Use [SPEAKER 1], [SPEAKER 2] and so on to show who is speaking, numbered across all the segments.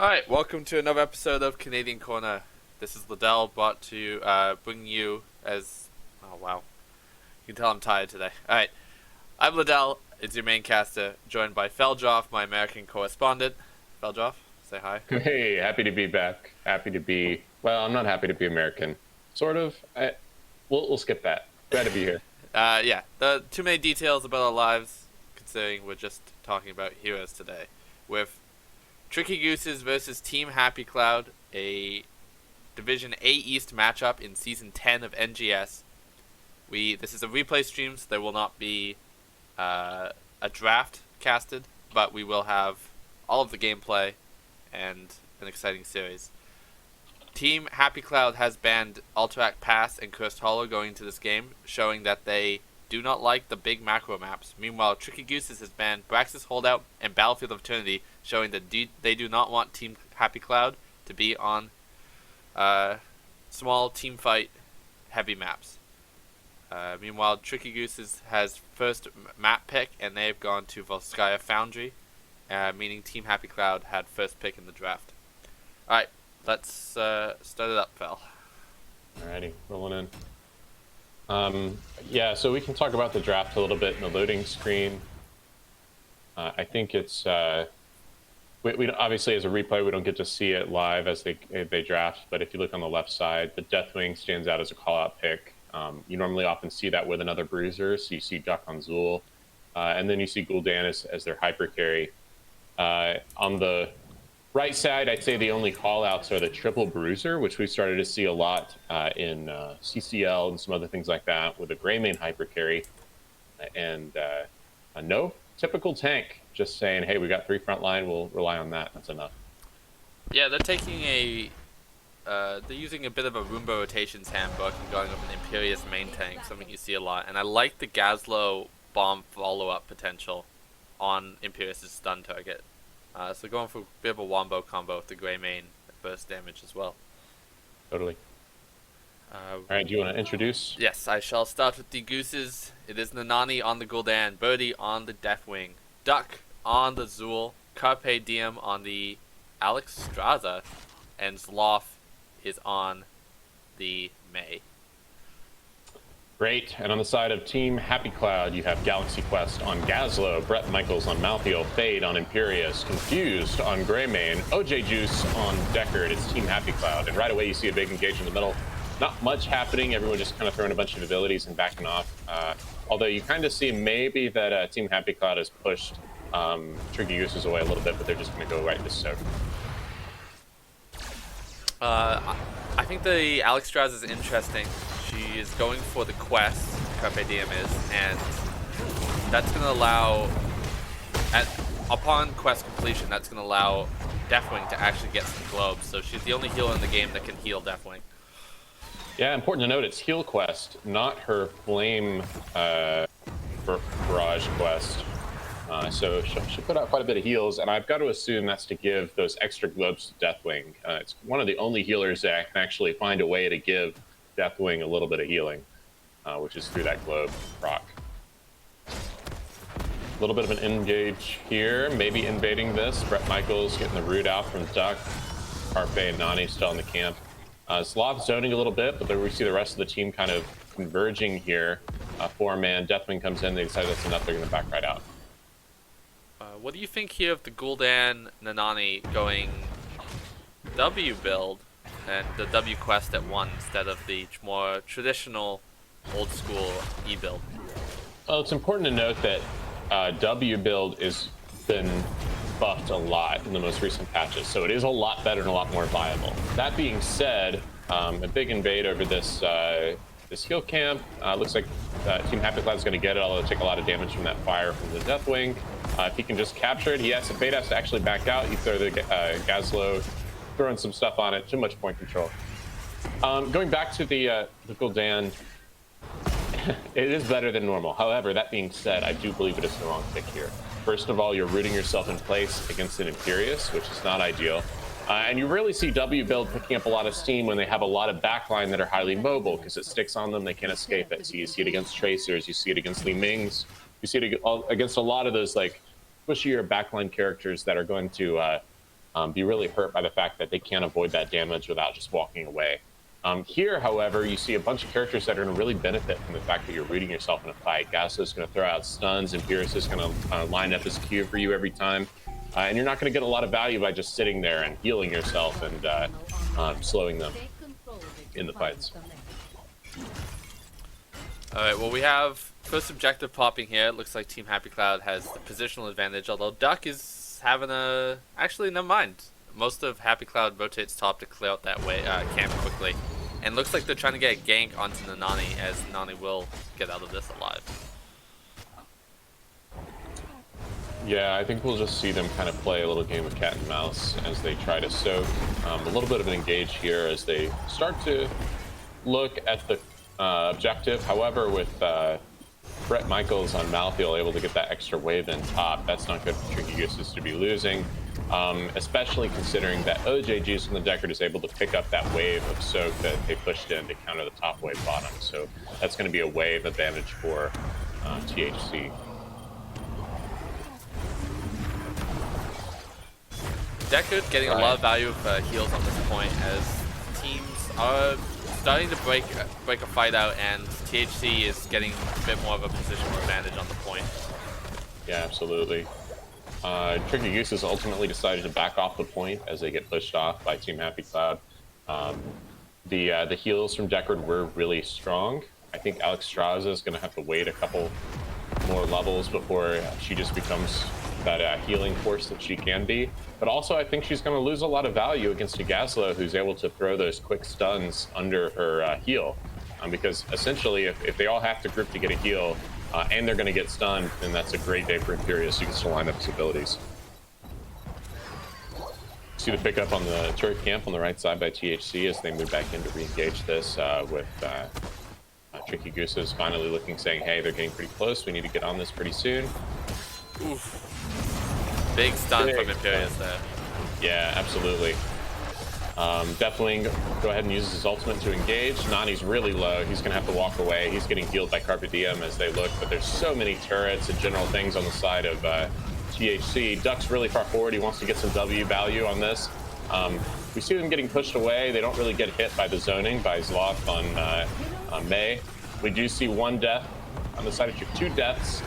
[SPEAKER 1] Alright, welcome to another episode of Canadian Corner. This is Liddell, brought to bring you as... Oh, wow. You can tell I'm tired today. Alright, I'm Liddell, it's your main caster, joined by Feldroff, my American correspondent. Feldroff, say hi.
[SPEAKER 2] Hey, happy to be back. Happy to be... Well, I'm not happy to be American. Sort of. We'll skip that. Glad to be here.
[SPEAKER 1] Yeah, too many details about our lives, considering we're just talking about heroes today. With Tricky Gooses versus Team Happy Cloud, a Division A East matchup in Season 10 of NGS. This is a replay stream, so there will not be a draft casted, but we will have all of the gameplay and an exciting series. Team Happy Cloud has banned Alterac Pass and Cursed Hollow going into this game, showing that they do not like the big macro maps. Meanwhile, Tricky Gooses has banned Braxis Holdout and Battlefield of Eternity, showing that they do not want Team Happy Cloud to be on small team fight heavy maps. Meanwhile, Tricky Gooses has first map pick, and they've gone to Volskaya Foundry, meaning Team Happy Cloud had first pick in the draft. Alright, let's start it up, Fel.
[SPEAKER 2] Alrighty, rolling in. Yeah, so we can talk about the draft a little bit in the loading screen. I think it's... we obviously, as a replay, we don't get to see it live as they draft, but if you look on the left side, the Deathwing stands out as a call-out pick. You normally often see that with another bruiser, so you see Duck on Zool, and then you see Gul'dan as their hyper carry. On the right side, I'd say the only call-outs are the triple bruiser, which we started to see a lot in CCL and some other things like that, with a Greymane hyper carry, and no typical tank, just saying, hey, we got 3 frontline, we'll rely on that, that's enough.
[SPEAKER 1] Yeah, they're taking they're using a bit of a Roomba rotations handbook and going with an Imperious main tank, something you see a lot. And I like the Gazlo bomb follow-up potential on Imperious' stun target. So going for a bit of a wombo combo with the Greymane burst damage as well.
[SPEAKER 2] Totally. Alright, do you want to introduce?
[SPEAKER 1] Yes, I shall start with the Gooses. It is Nanani on the Gul'dan, Birdie on the Deathwing, Duck on the Zool, Carpe Diem on the Alex Straza, and Sloth is on the May.
[SPEAKER 2] Great. And on the side of Team Happy Cloud, you have Galaxy Quest on Gazlo, Brett Michaels on Malthael, Fade on Imperious, Confused on Greymane, OJ Juice on Deckard. It's Team Happy Cloud. And right away you see a big engage in the middle. Not much happening. Everyone just kind of throwing a bunch of abilities and backing off. Although you kind of see maybe that Team Happy Cloud has pushed Tricky Gooses away a little bit, but they're just going to go right into Soak.
[SPEAKER 1] I think the Alex Straz is interesting. She is going for the quest, Carpe Diem is, and that's going to allow, upon quest completion, that's going to allow Deathwing to actually get some globes. So she's the only healer in the game that can heal Deathwing.
[SPEAKER 2] Yeah, important to note, it's Heal Quest, not her Flame Barrage quest. So she'll put out quite a bit of heals, and I've got to assume that's to give those extra globes to Deathwing. It's one of the only healers that can actually find a way to give Deathwing a little bit of healing, which is through that globe proc. A little bit of an engage here, maybe invading this. Brett Michaels getting the root out from Duck. Carpe and Nani still in the camp. Sloth zoning a little bit, but then we see the rest of the team kind of converging here. 4-man, Deathwing comes in, they decide that's enough, they're going to back right out.
[SPEAKER 1] What do you think here of the Gul'dan Nanani going W build and the W quest at 1 instead of the more traditional old school E build?
[SPEAKER 2] Well, it's important to note that W build has been buffed a lot in the most recent patches, so it is a lot better and a lot more viable. That being said, a big invade over this this heal camp. Looks like Team Happy Cloud is going to get it, although take a lot of damage from that fire from the Deathwing. If he can just capture it, Fade has to actually back out. You throw the Gazlo, throwing some stuff on it, too much point control. Going back to the Gul'dan, it is better than normal. However, that being said, I do believe it is the wrong pick here. First of all, you're rooting yourself in place against an Imperious, which is not ideal. And you really see W build picking up a lot of steam when they have a lot of backline that are highly mobile, because it sticks on them, they can't escape it. So you see it against Tracers, you see it against Li Mings, you see it against a lot of those like pushier backline characters that are going to be really hurt by the fact that they can't avoid that damage without just walking away. Here, however, you see a bunch of characters that are going to really benefit from the fact that you're rooting yourself in a fight. Gaslo's going to throw out stuns, and Beerus is going to line up his Q for you every time. And you're not going to get a lot of value by just sitting there and healing yourself and slowing them in the fights.
[SPEAKER 1] Alright, well, we have first objective popping here. It looks like Team Happy Cloud has the positional advantage, although Duck is having a... Actually, never mind. Most of Happy Cloud rotates top to clear out that way camp quickly. And looks like they're trying to get a gank onto the Nani, as Nani will get out of this alive.
[SPEAKER 2] Yeah, I think we'll just see them kind of play a little game of cat and mouse as they try to soak. A little bit of an engage here as they start to look at the objective. However, with Brett Michaels on Malthael able to get that extra wave in top, that's not good for Tricky Gooses to be losing. Especially considering that OJGs from the Deckard is able to pick up that wave of soak that they pushed in to counter the top wave bottom. So that's going to be a wave advantage for THC.
[SPEAKER 1] Deckard getting a lot of value of heals on this point as teams are starting to break a fight out, and THC is getting a bit more of a positional advantage on the point.
[SPEAKER 2] Yeah, absolutely. Tricky Gooses ultimately decided to back off the point as they get pushed off by Team Happy Cloud. The heals from Deckard were really strong. I think Alexstrasza is going to have to wait a couple more levels before she just becomes that healing force that she can be. But also, I think she's going to lose a lot of value against a Gaslo who's able to throw those quick stuns under her heal. Because essentially, if they all have to group to get a heal, and they're going to get stunned, then that's a great day for Imperius. You can still line up his abilities. See the pickup on the turret camp on the right side by THC as they move back in to re-engage this with Tricky Gooses finally looking, saying, hey, they're getting pretty close. We need to get on this pretty soon.
[SPEAKER 1] Oof. Big stun from Imperius there.
[SPEAKER 2] Yeah, absolutely. Definitely go ahead and use his ultimate to engage. Nani's really low. He's going to have to walk away. He's getting healed by Carpe Diem as they look, but there's so many turrets and general things on the side of THC. Duck's really far forward. He wants to get some W value on this. We see them getting pushed away. They don't really get hit by the zoning by Zloth on May. We do see one death on the side of two deaths.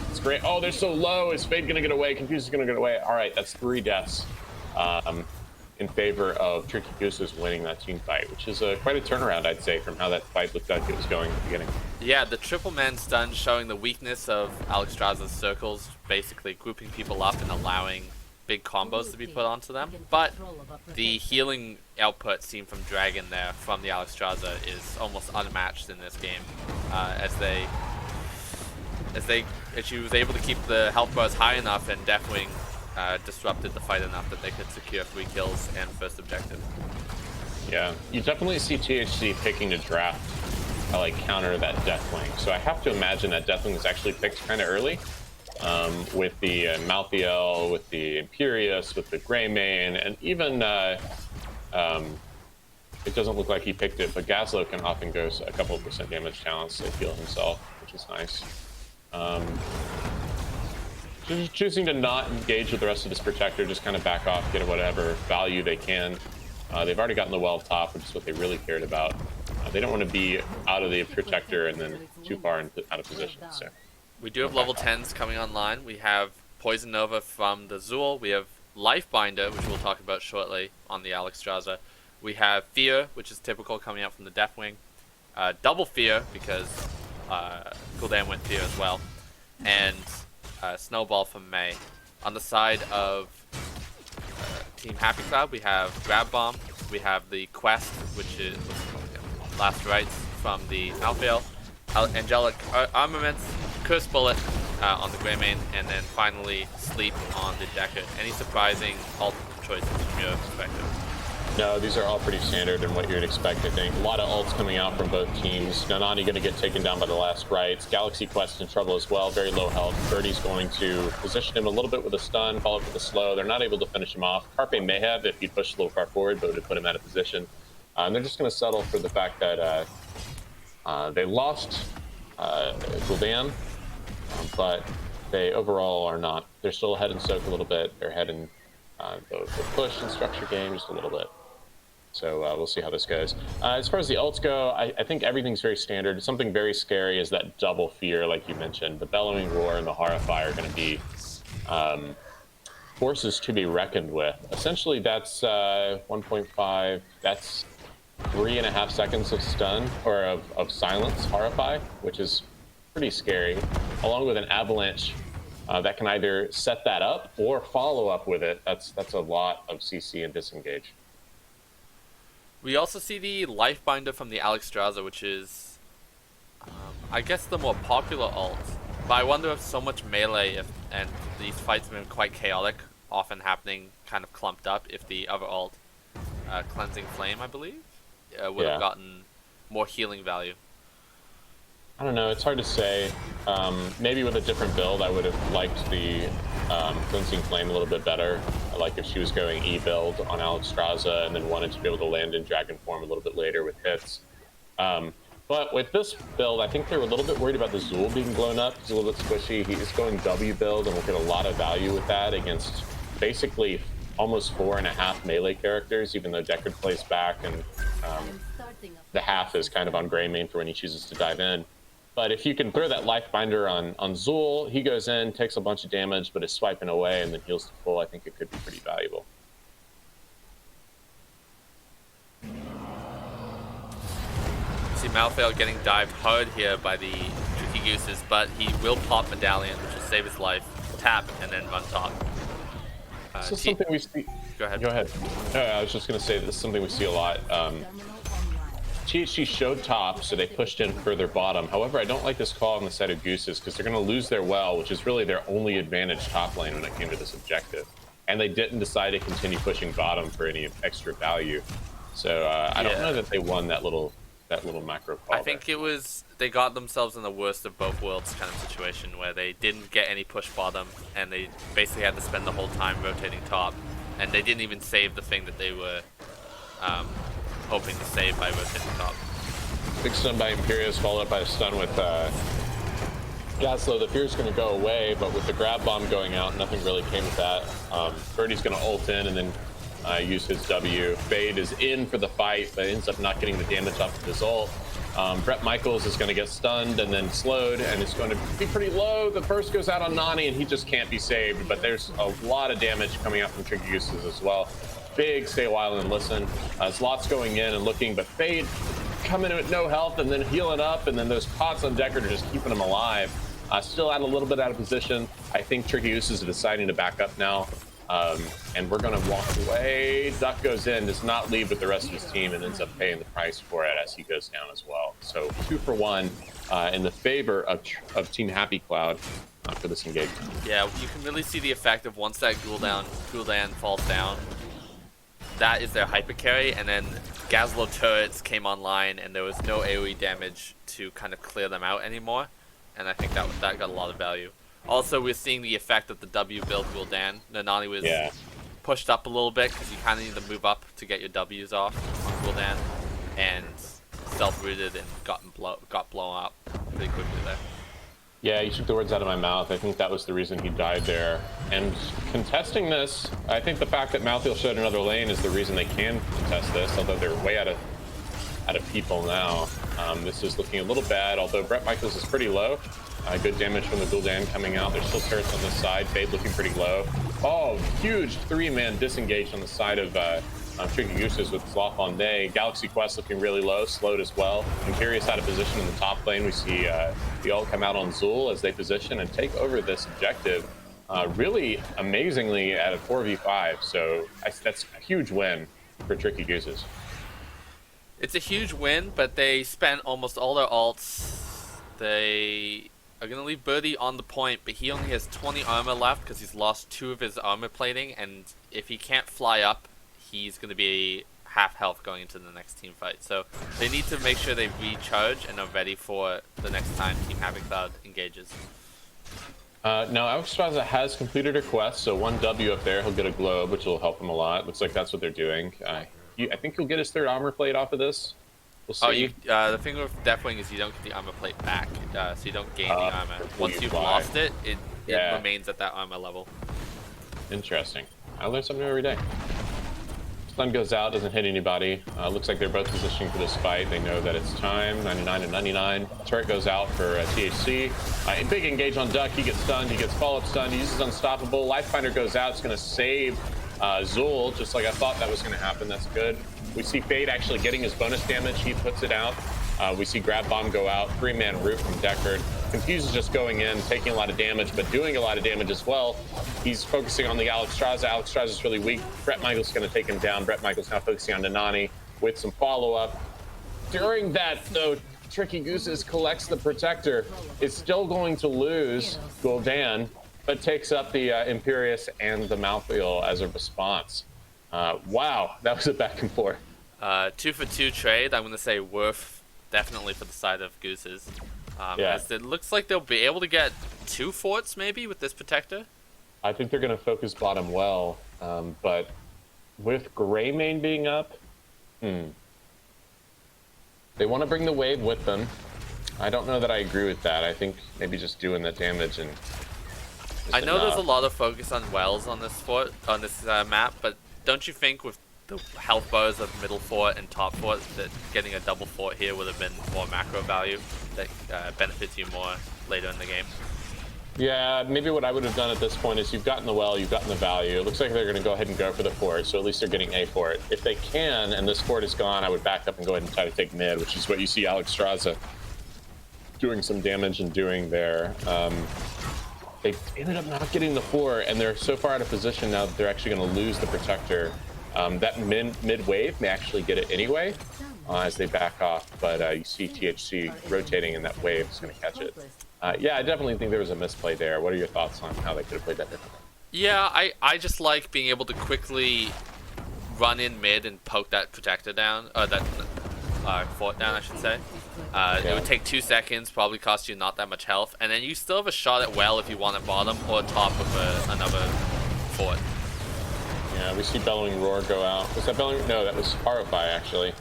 [SPEAKER 2] It's great. Oh, they're so low. Is Fade going to get away? Confused is going to get away. All right, that's 3 deaths. In favor of Tricky Gooses winning that team fight, which is quite a turnaround, I'd say, from how that fight looked like it was going at the beginning.
[SPEAKER 1] Yeah, the triple man stun showing the weakness of Alexstrasza's circles, basically grouping people up and allowing big combos to be put onto them. But the healing output seen from Dragon there from the Alexstrasza is almost unmatched in this game, as she was able to keep the health bars high enough, and Deathwing disrupted the fight enough that they could secure 3 kills and first objective.
[SPEAKER 2] Yeah, you definitely see THC picking to draft counter that Deathwing. So I have to imagine that Deathwing was actually picked kind of early with the Malthael, with the Imperius, with the Greymane, and even it doesn't look like he picked it, but Gaslo can often go a couple of % damage talents to heal himself, which is nice. Choosing to not engage with the rest of this protector, just kind of back off, get whatever value they can. They've already gotten the well top, which is what they really cared about. They don't want to be out of the protector and then too far out of position. So
[SPEAKER 1] we do have level 10s coming online. We have Poison Nova from the Zool. We have Lifebinder, which we'll talk about shortly on the Alexstrasza. We have Fear, which is typical coming out from the Deathwing. Double Fear, because Gul'dan went Fear as well. And Snowball from May. On the side of Team Happy Cloud, we have Grab Bomb. We have the Quest, which is Last Rites from the Malthael. Angelic Armaments, Curse Bullet on the Greymane, and then finally Sleep on the Deckard. Any surprising alt choices from your perspective?
[SPEAKER 2] No, these are all pretty standard and what you would expect, I think. A lot of ults coming out from both teams. Nanani going to get taken down by the Last Rites. Galaxy Quest in trouble as well, very low health. Birdie's going to position him a little bit with a stun, follow up with a slow. They're not able to finish him off. Carpe may have if he pushed a little far forward, but would have put him out of position. And they're just going to settle for the fact that they lost Gul'dan, but they overall are not. They're still ahead in soak a little bit. They're ahead in the push and structure game just a little bit. So we'll see how this goes. As far as the ults go, I think everything's very standard. Something very scary is that double fear, like you mentioned. The Bellowing Roar and the Horrify are going to be forces to be reckoned with. Essentially, that's 1.5. That's 3.5 seconds of stun, or of silence, Horrify, which is pretty scary, along with an Avalanche that can either set that up or follow up with it. That's a lot of CC and disengage.
[SPEAKER 1] We also see the Life Binder from the Alexstrasza, which is, I guess, the more popular ult. But I wonder if so much melee, and these fights have been quite chaotic, often happening kind of clumped up, if the other ult, Cleansing Flame, I believe, would have gotten more healing value.
[SPEAKER 2] I don't know, it's hard to say. Maybe with a different build, I would have liked the Cleansing Flame a little bit better. Like if she was going E build on Alexstrasza and then wanted to be able to land in Dragon form a little bit later with hits. But with this build, I think they were a little bit worried about the Zul being blown up. He's a little bit squishy. He's going W build, and we'll get a lot of value with that against basically almost 4.5 melee characters, even though Deckard plays back, and the half is kind of on Greymane for when he chooses to dive in. But if you can throw that Life Binder on Zul, he goes in, takes a bunch of damage, but is swiping away and then heals to full. I think it could be pretty valuable.
[SPEAKER 1] See Malthael getting dived hard here by the Tricky Gooses, but he will pop Medallion, which will save his life, tap, and then run top.
[SPEAKER 2] This is something we see.
[SPEAKER 1] Go ahead.
[SPEAKER 2] Go ahead. No, I was just going to say this is something we see a lot. THC showed top, so they pushed in further bottom. However, I don't like this call on the side of Gooses because they're going to lose their well, which is really their only advantage top lane when it came to this objective. And they didn't decide to continue pushing bottom for any extra value. So I don't know that they won that little macro call.
[SPEAKER 1] I think it was they got themselves in the worst of both worlds kind of situation where they didn't get any push bottom and they basically had to spend the whole time rotating top, and they didn't even save the thing that they were hoping to save by rotating top.
[SPEAKER 2] Big stun by Imperius, followed up by a stun with Gaslow. The fear's going to go away, but with the grab bomb going out, nothing really came with that. Birdie's going to ult in and then use his W. Fade is in for the fight, but ends up not getting the damage off of his ult. Brett Michaels is going to get stunned and then slowed, and it's going to be pretty low. The burst goes out on Nani, and he just can't be saved, but there's a lot of damage coming out from Tricky Gooses as well. Big stay a while and listen. Slots going in and looking, but Fade coming in with no health and then healing up, and then those pots on Deckard are just keeping him alive. Still a little bit out of position. I think Tricky Gooses is deciding to back up now. And we're going to walk away. Duck goes in, does not leave with the rest of his team, and ends up paying the price for it as he goes down as well. So 2 for 1 in the favor of Team Happy Cloud for this engagement.
[SPEAKER 1] Yeah, you can really see the effect of once that Gul'dan falls down. That is their hyper carry, and then Gaslow turrets came online, and there was no AoE damage to kind of clear them out anymore. And I think that got a lot of value. Also, we're seeing the effect of the W build Gul'dan. Nani was pushed up a little bit because you kind of need to move up to get your Ws off on Gul'dan, and self-rooted and got blown up pretty quickly there.
[SPEAKER 2] Yeah, you took the words out of my mouth. I think that was the reason he died there. And contesting this, I think the fact that Malthael showed another lane is the reason they can contest this, although they're way out of people now. This is looking a little bad, although Brett Michaels is pretty low. Good damage from the Gul'dan coming out. There's still turrets on this side. Fade looking pretty low. Oh, huge 3-man disengage on the side of Tricky Gooses with Sloth on Day. Galaxy Quest looking really low, slowed as well. Imperius out of position in the top lane. We see the ult come out on Zul as they position and take over this objective really amazingly at a 4v5. So that's a huge win for Tricky Gooses.
[SPEAKER 1] It's a huge win, but they spent almost all their ults. They are going to leave Birdie on the point, but he only has 20 armor left because he's lost 2 of his armor plating, and if he can't fly up, he's going to be half health going into the next team fight. So they need to make sure they recharge and are ready for the next time Team Happy Cloud engages.
[SPEAKER 2] Now, Alexstrasza has completed her quest, so 1 W up there, he'll get a globe, which will help him a lot. Looks like that's what they're doing. I think he'll get his 3rd armor plate off of this. We'll see.
[SPEAKER 1] The thing with Deathwing is you don't get the armor plate back, so you don't gain the armor. Once you've lost it, it remains at that armor level.
[SPEAKER 2] Interesting. I learn something new every day. Stun goes out, doesn't hit anybody. Looks like they're both positioning for this fight. They know that it's time. 99 and 99. Turret goes out for THC. Big engage on Duck. He gets stunned. He gets follow-up stunned. He uses Unstoppable. Lifefinder goes out. It's going to save Zul, just like I thought that was going to happen. That's good. We see Fade actually getting his bonus damage. He puts it out. We see Grab Bomb go out. 3-man root from Deckard. Confuse is just going in, taking a lot of damage, but doing a lot of damage as well. He's focusing on the Alexstrasza. Alexstrasza's really weak. Brett Michaels going to take him down. Brett Michaels now focusing on Nanani with some follow-up. During that, though, Tricky Gooses collects the Protector. Is still going to lose Gul'dan, but takes up the Imperius and the Malthael as a response. Wow, that was a back and forth.
[SPEAKER 1] 2-for-2 trade. I'm going to say worth definitely for the side of Gooses. As it looks like they'll be able to get 2 forts maybe with this Protector.
[SPEAKER 2] I think they're going to focus bottom well, but with Greymane being up, they want to bring the wave with them. I don't know that I agree with that. I think maybe just doing the damage and.
[SPEAKER 1] I know there's a lot of focus on wells on this fort on this map, but don't you think with the health bars of middle fort and top fort that getting a double fort here would have been more macro value that benefits you more later in the game?
[SPEAKER 2] Yeah, maybe what I would have done at this point is you've gotten the well, you've gotten the value. It looks like they're going to go ahead and go for the fort, so at least they're getting a fort. If they can, and this fort is gone, I would back up and go ahead and try to take mid, which is what you see Alexstrasza doing some damage and doing there. They ended up not getting the fort, and they're so far out of position now that they're actually going to lose the Protector. That mid wave may actually get it anyway as they back off, but you see THC rotating and that wave is going to catch it. Yeah, I definitely think there was a misplay there. What are your thoughts on how they could have played that differently?
[SPEAKER 1] Yeah, I just like being able to quickly run in mid and poke that Protector down, that fort down, I should say. It would take 2 seconds, probably cost you not that much health, and then you still have a shot at well if you want at bottom or top of another fort.
[SPEAKER 2] Yeah, we see Bellowing Roar go out. Was that Bellowing? No, that was Horrify, actually.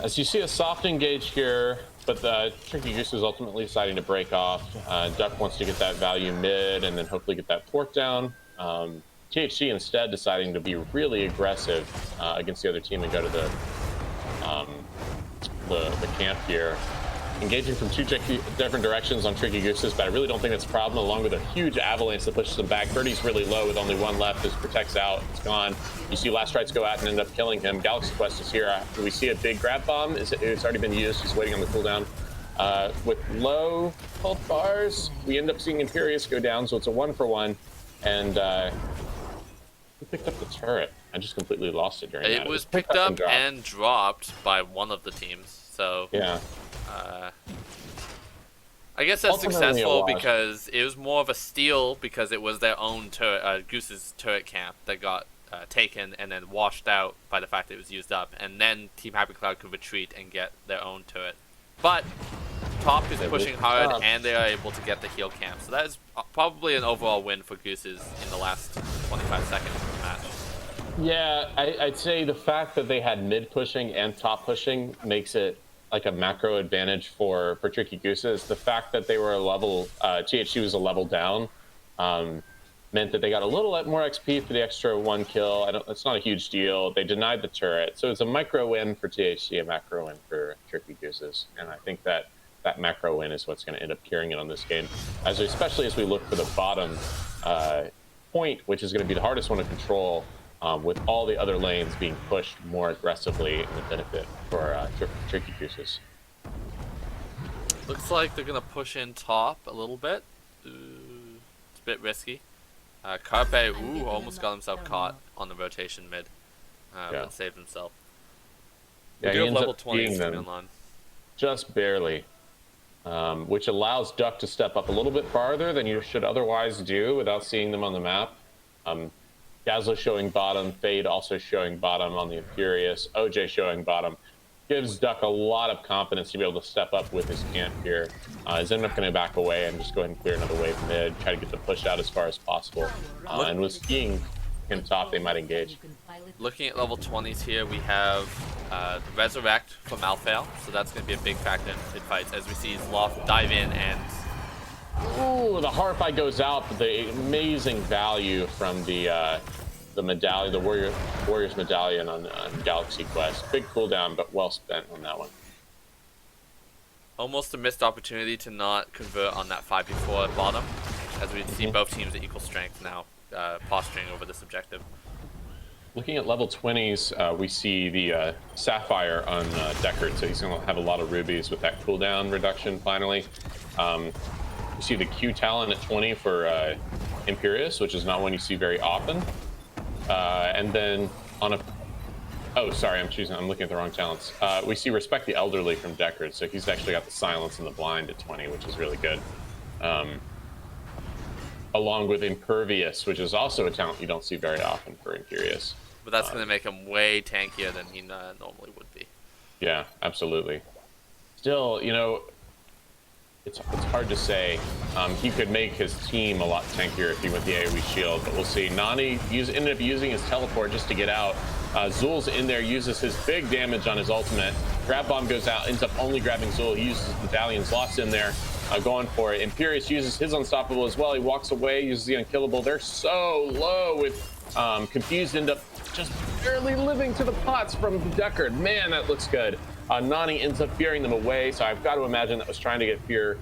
[SPEAKER 2] As you see a soft engage here, but the Tricky Goose is ultimately deciding to break off. Duck wants to get that value mid and then hopefully get that fork down. THC instead deciding to be really aggressive against the other team and go to the camp here. Engaging from 2 different directions on Tricky Gooses, but I really don't think that's a problem, along with a huge avalanche that pushes them back. Birdie's really low with only 1 left. This protects out. It's gone. You see Last Rites go out and end up killing him. Galaxy Quest is here. We see a big grab bomb. It's already been used. He's waiting on the cooldown. With low health bars, we end up seeing Imperius go down, so it's a 1-for-1. And who picked up the turret? I just completely lost it during that.
[SPEAKER 1] It was picked up and dropped by one of the teams, so...
[SPEAKER 2] Yeah.
[SPEAKER 1] I guess that's successful because it was more of a steal because it was their own turret, Goose's turret camp that got taken and then washed out by the fact that it was used up, and then Team Happy Cloud could retreat and get their own turret. But top is pushing hard and they are able to get the heal camp, so that is probably an overall win for Gooses in the last 25 seconds of the match.
[SPEAKER 2] Yeah, I'd say the fact that they had mid pushing and top pushing makes it like a macro advantage for Tricky Gooses. The fact that they were a level, THC was a level down, meant that they got a little more XP for the extra 1 kill. It's not a huge deal. They denied the turret. So it's a micro win for THC, a macro win for Tricky Gooses. And I think that that macro win is what's going to end up carrying it on this game, especially as we look for the bottom point, which is going to be the hardest one to control, with all the other lanes being pushed more aggressively in the benefit for Tricky Gooses.
[SPEAKER 1] Looks like they're going to push in top a little bit. It's a bit risky. Carpe, almost got himself caught on the rotation mid, but saved himself.
[SPEAKER 2] Yeah,
[SPEAKER 1] he
[SPEAKER 2] ends
[SPEAKER 1] level
[SPEAKER 2] up
[SPEAKER 1] 20
[SPEAKER 2] them
[SPEAKER 1] coming on.
[SPEAKER 2] Just barely, which allows Duck to step up a little bit farther than you should otherwise do without seeing them on the map. Dazzler showing bottom, Fade also showing bottom on the Imperius, OJ showing bottom. Gives Duck a lot of confidence to be able to step up with his camp here. He's ended up going to back away and just go ahead and clear another wave mid, try to get the push out as far as possible. And with skiing in top, they might engage.
[SPEAKER 1] Looking at level 20s here, we have the Resurrect from Malthael, so that's going to be a big factor in fights as we see Loft dive in and
[SPEAKER 2] Ooh, the Horrify goes out, but the amazing value from the medallion, the Warrior's Medallion on Galaxy Quest. Big cooldown, but well spent on that one.
[SPEAKER 1] Almost a missed opportunity to not convert on that 5v4 at bottom, as we see both teams at equal strength now, posturing over this objective.
[SPEAKER 2] Looking at level 20s, we see the Sapphire on Deckard, so he's going to have a lot of rubies with that cooldown reduction finally. You see the Q talent at 20 for Imperius, which is not one you see very often. And then on a... Oh, sorry, I'm looking at the wrong talents. We see Respect the Elderly from Deckard, so he's actually got the Silence and the Blind at 20, which is really good. Along with Impervious, which is also a talent you don't see very often for Imperius.
[SPEAKER 1] But that's going to make him way tankier than he normally would be.
[SPEAKER 2] Yeah, absolutely. Still, you know, it's hard to say. He could make his team a lot tankier if he went the AoE shield, but we'll see. Nani ended up using his teleport just to get out. Zul's in there, uses his big damage on his ultimate. Grab Bomb goes out, ends up only grabbing Zul. He uses the Medallion's Lost in there, going for it. Imperius uses his Unstoppable as well. He walks away, uses the Unkillable. They're so low with Confused, end up just barely living to the pots from Deckard. Man, that looks good. Nani ends up fearing them away, so I've got to imagine that was trying to get Fear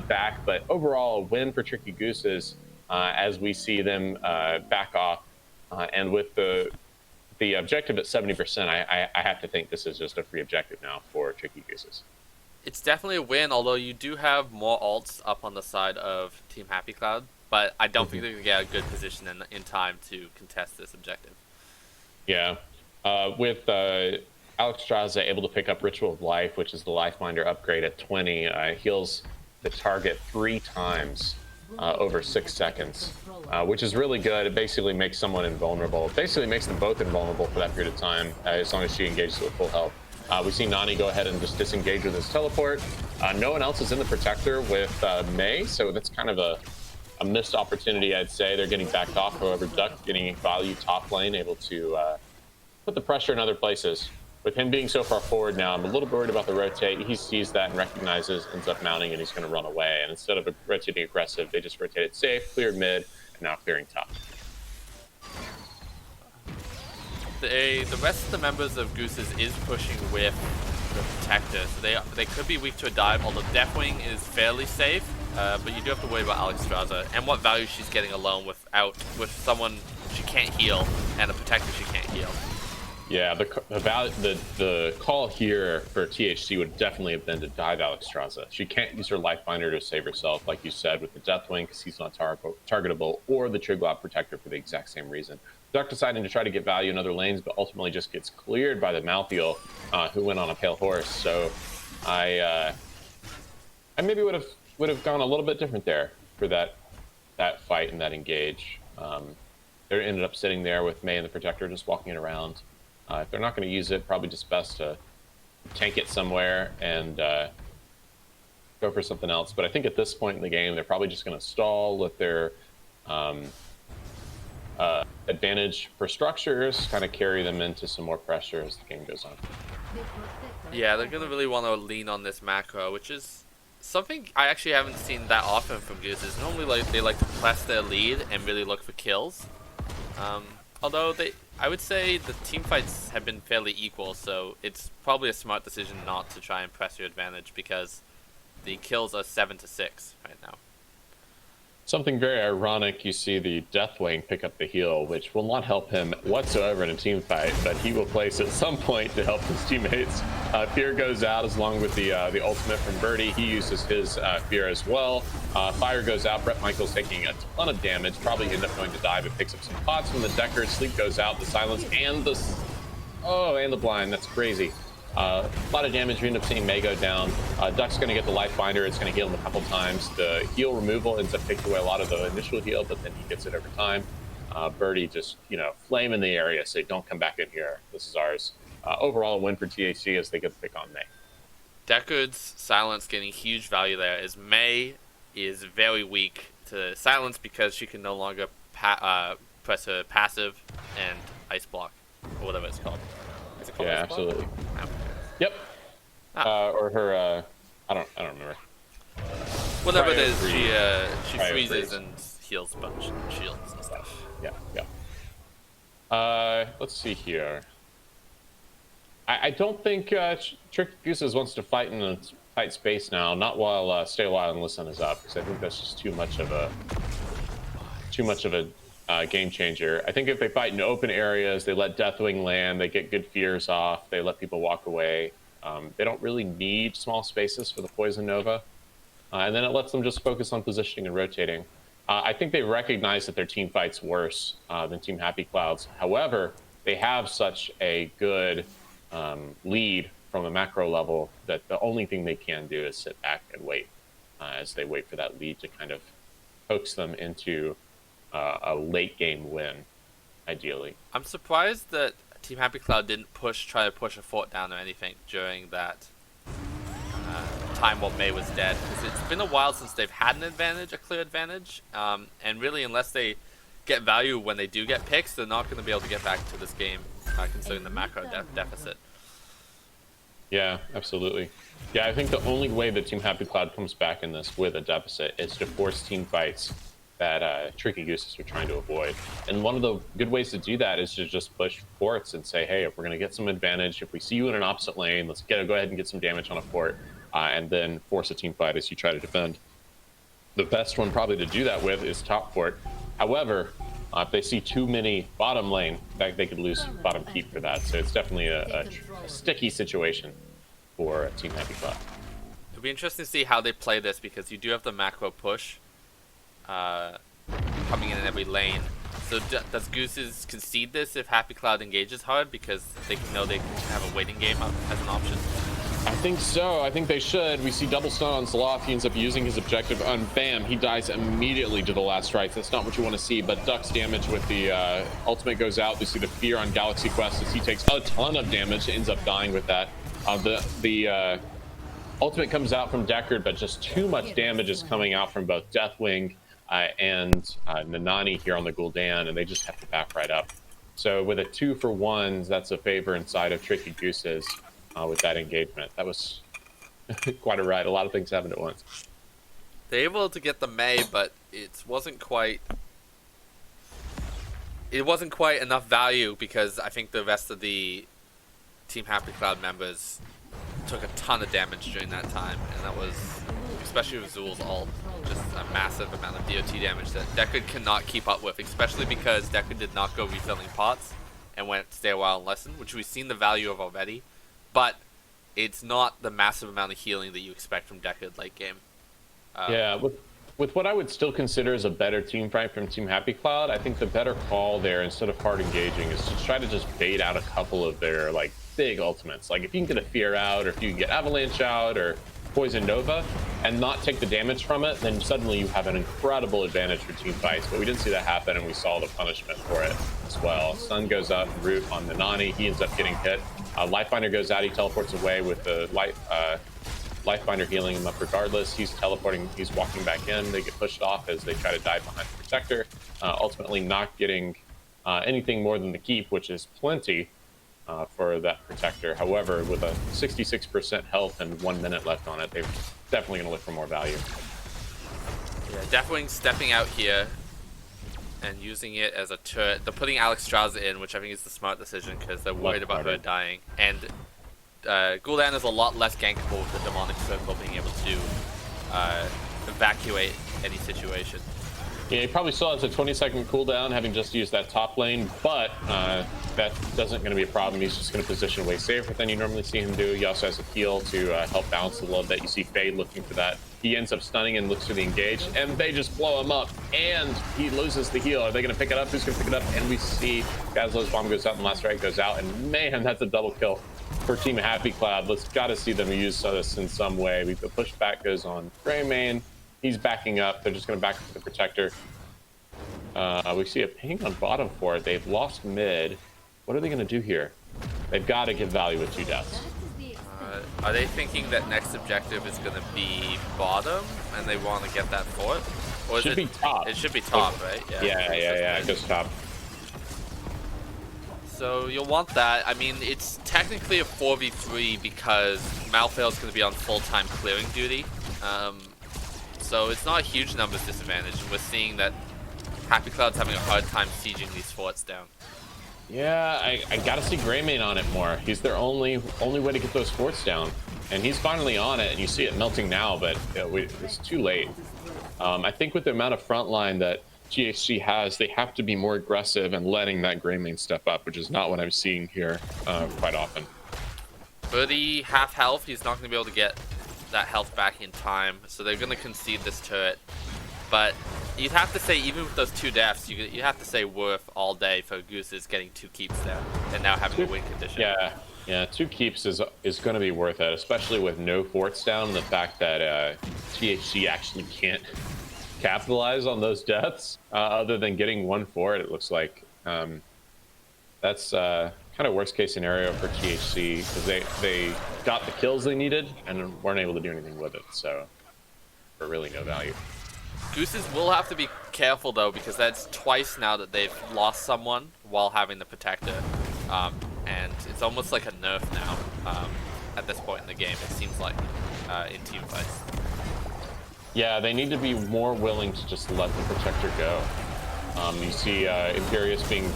[SPEAKER 2] back. But overall, a win for Tricky Gooses as we see them back off. And with the objective at 70%, I have to think this is just a free objective now for Tricky Gooses.
[SPEAKER 1] It's definitely a win, although you do have more alts up on the side of Team Happy Cloud. But I don't think they're going to get a good position in time to contest this objective.
[SPEAKER 2] Yeah. With Alex Straza able to pick up Ritual of Life, which is the Lifeminder upgrade at 20, heals the target 3 times over 6 seconds, which is really good. It basically makes someone invulnerable. It basically makes them both invulnerable for that period of time, as long as she engages with full health. We see Nani go ahead and just disengage with his teleport. No one else is in the Protector with Mei, so that's kind of a missed opportunity, I'd say. They're getting backed off. However, Duck getting value top lane, able to put the pressure in other places. With him being so far forward now, I'm a little worried about the rotate. He sees that and recognizes, ends up mounting, and he's going to run away. And instead of rotating aggressive, they just rotated safe, cleared mid, and now clearing top.
[SPEAKER 1] The rest of the members of Gooses is pushing with the Protector, so they could be weak to a dive, although Deathwing is fairly safe. But you do have to worry about Alex Straza and what value she's getting alone with someone she can't heal and a Protector she can't heal.
[SPEAKER 2] Yeah, the call here for THC would definitely have been to dive Alex Straza. She can't use her Lifefinder to save herself, like you said, with the Deathwing, because he's not targetable, or the Triglob Protector for the exact same reason. Duck deciding to try to get value in other lanes, but ultimately just gets cleared by the Malthael, who went on a Pale Horse. So I maybe would have gone a little bit different there for that fight and that engage. They ended up sitting there with Mei and the Protector just walking it around. If they're not going to use it, probably just best to tank it somewhere and go for something else. But I think at this point in the game, they're probably just going to stall, let their advantage for structures kind of carry them into some more pressure as the game goes on.
[SPEAKER 1] Yeah, they're going to really want to lean on this macro, which is something I actually haven't seen that often from Gooses. Normally, they like to press their lead and really look for kills. Although I would say the team fights have been fairly equal, so it's probably a smart decision not to try and press your advantage because the kills are 7-6 right now.
[SPEAKER 2] Something very ironic, you see the Deathwing pick up the heal, which will not help him whatsoever in a team fight, but he will place at some point to help his teammates. Fear goes out along with the ultimate from Birdie. He uses his Fear as well. Fire goes out. Brett Michaels taking a ton of damage, probably end up going to dive. It picks up some pots from the Deckard. Sleep goes out. The Silence and the Blind. That's crazy. A lot of damage. We end up seeing Mei go down. Duck's going to get the Lifefinder. It's going to heal him a couple times. The heal removal ends up taking away a lot of the initial heal, but then he gets it over time. Birdie just, flame in the area, say, don't come back in here. This is ours. Overall, a win for THC as they get to pick on Mei.
[SPEAKER 1] Deckard's Silence getting huge value there as Mei is very weak to Silence because she can no longer press her passive and Ice Block, or whatever it's called. Is it called
[SPEAKER 2] Yeah,
[SPEAKER 1] Ice Block?
[SPEAKER 2] absolutely.
[SPEAKER 1] No.
[SPEAKER 2] Yep. Or her, I don't remember.
[SPEAKER 1] Whatever it is,
[SPEAKER 2] Cryo
[SPEAKER 1] she
[SPEAKER 2] Cryo
[SPEAKER 1] freezes
[SPEAKER 2] freeze.
[SPEAKER 1] and heals a bunch and shields and stuff.
[SPEAKER 2] Yeah. Let's see here. I don't think Tricky Gooses wants to fight in a tight space now. Not while Stay a While and Listen is up, because I think that's just too much of a game changer. I think if they fight in open areas, they let Deathwing land, they get good fears off, they let people walk away. They don't really need small spaces for the Poison Nova, and then it lets them just focus on positioning and rotating. I think they recognize that their team fight's worse than Team Happy Clouds. However, they have such a good lead from a macro level that the only thing they can do is sit back and wait as they wait for that lead to kind of coax them into a late game win, ideally.
[SPEAKER 1] I'm surprised that Team Happy Cloud didn't try to push a fort down or anything during that time while May was dead, because it's been a while since they've had a clear advantage, and really unless they get value when they do get picks, they're not going to be able to get back to this game, considering the macro deficit.
[SPEAKER 2] Yeah, absolutely. Yeah, I think the only way that Team Happy Cloud comes back in this with a deficit is to force team fights that Tricky Gooses are trying to avoid. And one of the good ways to do that is to just push forts and say, hey, if we're going to get some advantage, if we see you in an opposite lane, let's go ahead and get some damage on a fort, and then force a team fight as you try to defend. The best one probably to do that with is top fort. However, if they see too many bottom lane, they could lose bottom keep for that. So it's definitely a sticky situation for Team Happy Cloud.
[SPEAKER 1] It'll be interesting to see how they play this, because you do have the macro push coming in every lane. So does Gooses concede this if Happy Cloud engages hard, because they know they can have a waiting game as an option?
[SPEAKER 2] I think so. I think they should. We see double stun on Zoloth. He ends up using his objective, and bam, he dies immediately to the last strike. That's not what you want to see, but ducks damage with the ultimate goes out. We see the fear on Galaxy Quest as he takes a ton of damage, ends up dying with that. The ultimate comes out from Deckard, but just too much damage is coming out from both Deathwing and Nanani here on the Gul'dan, and they just have to back right up. So with a 2-for-1, that's a favor inside of Tricky Gooses. With that engagement, that was quite a ride. A lot of things happened at once.
[SPEAKER 1] They're able to get the May, but it wasn't quite enough value, because I think the rest of the Team Happy Cloud members took a ton of damage during that time, and that was, especially with Zul's ult, just a massive amount of DOT damage that Deckard cannot keep up with, especially because Deckard did not go refilling pots and went Stay a While and Lesson, which we've seen the value of already. But it's not the massive amount of healing that you expect from Deckard late game.
[SPEAKER 2] Yeah, with what I would still consider as a better team fight from Team Happy Cloud, I think the better call there, instead of hard engaging, is to try to just bait out a couple of their big ultimates. Like if you can get a Fear out, or if you can get Avalanche out, or Poison Nova, and not take the damage from it, then suddenly you have an incredible advantage for team fights. But we didn't see that happen, and we saw the punishment for it as well. Sun goes up, root on Nanani, he ends up getting hit. Lifebinder goes out, he teleports away with the Lifebinder healing him up regardless. He's teleporting, he's walking back in. They get pushed off as they try to dive behind the Protector, ultimately not getting anything more than the keep, which is plenty for that Protector. However, with a 66% health and 1 minute left on it, they're definitely going to look for more value.
[SPEAKER 1] Yeah, Deathwing stepping out here and using it as a turret. They're putting Alex Strauss in, which I think is the smart decision, because they're worried about her dying. And Gul'dan is a lot less gankable with the Demonic Circle being able to evacuate any situation.
[SPEAKER 2] Yeah, he probably still has a 20-second cooldown, having just used that top lane, but that doesn't going to be a problem. He's just going to position way safer than you normally see him do. He also has a heal to help balance the load that you see Fade looking for that. He ends up stunning and looks for the engage, and they just blow him up, and he loses the heal. Are they going to pick it up? Who's going to pick it up? And we see Gazlo's bomb goes out, and last strike goes out, and man, that's a double kill for Team Happy Cloud. Let's got to see them use this in some way. The pushback goes on Greymane. He's backing up. They're just going to back up the Protector. We see a ping on bottom for it. They've lost mid. What are they going to do here? They've got to get value with 2 deaths.
[SPEAKER 1] Are they thinking that next objective is going to be bottom, and they want to get that fort? Or
[SPEAKER 2] Should be top.
[SPEAKER 1] It should be top, right?
[SPEAKER 2] Yeah. It goes top.
[SPEAKER 1] So you'll want that. I mean, it's technically a 4v3 because Malfail's going to be on full-time clearing duty. So it's not a huge numbers disadvantage, and we're seeing that Happy Cloud's having a hard time sieging these forts down.
[SPEAKER 2] Yeah, I gotta see Greymane on it more. He's their only way to get those forts down, and he's finally on it, and you see it melting now, but it's too late. I think with the amount of frontline that GHC has, they have to be more aggressive and letting that Greymane step up, which is not what I'm seeing here quite often.
[SPEAKER 1] Birdie half health, he's not going to be able to get that health back in time, so they're going to concede this turret. But you'd have to say, even with those 2 deaths, you have to say worth all day for Gooses getting 2 keeps there and now having a win condition.
[SPEAKER 2] Yeah, 2 keeps is going to be worth it, especially with no forts down, and the fact that THC actually can't capitalize on those deaths other than getting 1 fort. It looks like that's kind of worst case scenario for THC, because they got the kills they needed and weren't able to do anything with it, so for really no value.
[SPEAKER 1] Gooses will have to be careful though, because that's twice now that they've lost someone while having the protector, and it's almost like a nerf now at this point in the game, it seems like, in team fights.
[SPEAKER 2] Yeah, they need to be more willing to just let the protector go. You see Imperius being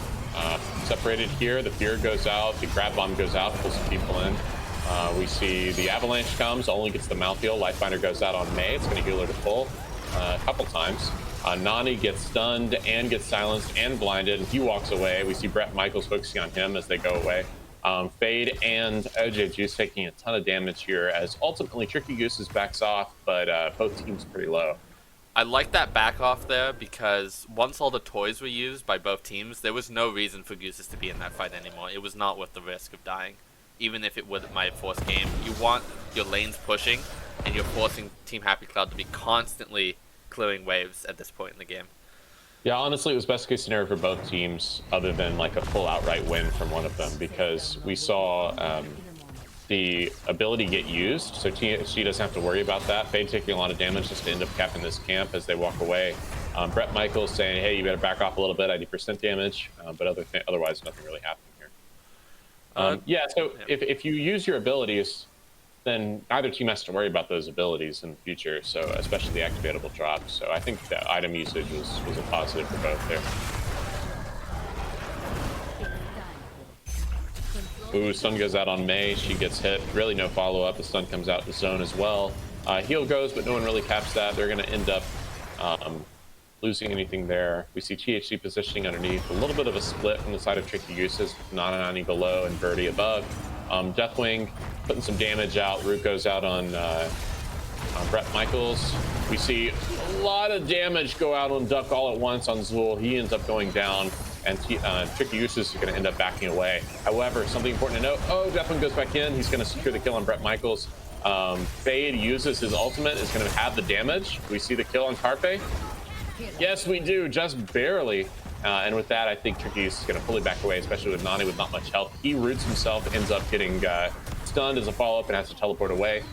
[SPEAKER 2] separated here, the fear goes out, the grab bomb goes out, pulls some people in. We see the avalanche comes, only gets the mouth heal, Lifebinder goes out on Mei, it's going to heal her to full a couple times. Nani gets stunned and gets silenced and blinded, and he walks away. We see Brett Michaels focusing on him as they go away. Fade and OJ Juice taking a ton of damage here, as ultimately Tricky Gooses backs off, but both teams pretty low.
[SPEAKER 1] I like that back off there, because once all the toys were used by both teams, there was no reason for Gooses to be in that fight anymore. It was not worth the risk of dying, even if it might have forced game. You want your lanes pushing, and you're forcing Team Happy Cloud to be constantly clearing waves at this point in the game.
[SPEAKER 2] Yeah, honestly, it was best case scenario for both teams, other than like a full outright win from one of them, because we saw the ability get used, so she doesn't have to worry about that. Fade taking a lot of damage just to end up capping this camp as they walk away. Brett Michaels saying, hey, you better back off a little bit, 90% damage, but otherwise nothing really happening here. So if you use your abilities, then neither team has to worry about those abilities in the future, so especially the activatable drops. So I think the item usage was a positive for both there. Ooh, stun goes out on Mei. She gets hit. Really no follow-up. The stun comes out the zone as well. Heal goes, but no one really caps that. They're going to end up losing anything there. We see THC positioning underneath. A little bit of a split from the side of Tricky Gooses. Nani below and Birdie above. Deathwing putting some damage out. Root goes out on Brett Michaels. We see a lot of damage go out on Duck all at once on Zool. He ends up going down, and Tricky Gooses is going to end up backing away. However, something important to note, Deathwing goes back in. He's going to secure the kill on Brett Michaels. Fade uses his ultimate, is going to have the damage. We see the kill on Carpe. Yes, we do, just barely. And with that, I think Tricky Gooses is going to fully back away, especially with Nani with not much health. He roots himself, ends up getting stunned as a follow-up and has to teleport away.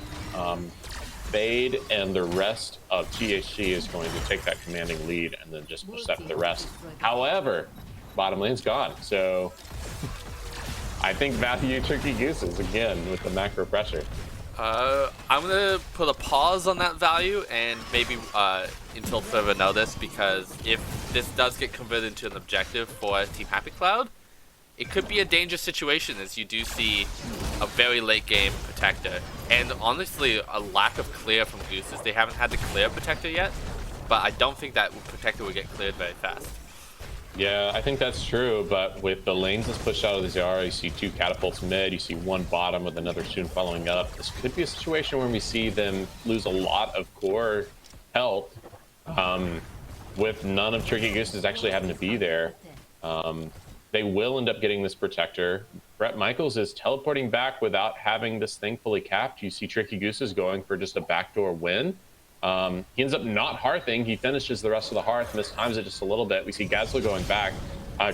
[SPEAKER 2] Fade and the rest of THC is going to take that commanding lead and then just push that for the rest. However, bottom lane's gone, so I think value Tricky Gooses again with the macro pressure.
[SPEAKER 1] I'm gonna put a pause on that value and maybe until further notice, because if this does get converted into an objective for Team Happy Cloud, it could be a dangerous situation, as you do see a very late game protector, and honestly a lack of clear from Gooses. They haven't had to clear protector yet, but I don't think that protector would get cleared very fast.
[SPEAKER 2] Yeah, I think that's true, but with the lanes that's pushed out of the Zara, you see 2 catapults mid, you see 1 bottom with another soon following up. This could be a situation where we see them lose a lot of core health, with none of Tricky Gooses actually having to be there. They will end up getting this protector. Brett Michaels is teleporting back without having this thing fully capped. You see Tricky Gooses going for just a backdoor win. He ends up not hearthing. He finishes the rest of the hearth, mistimes it just a little bit. We see Gazla going back.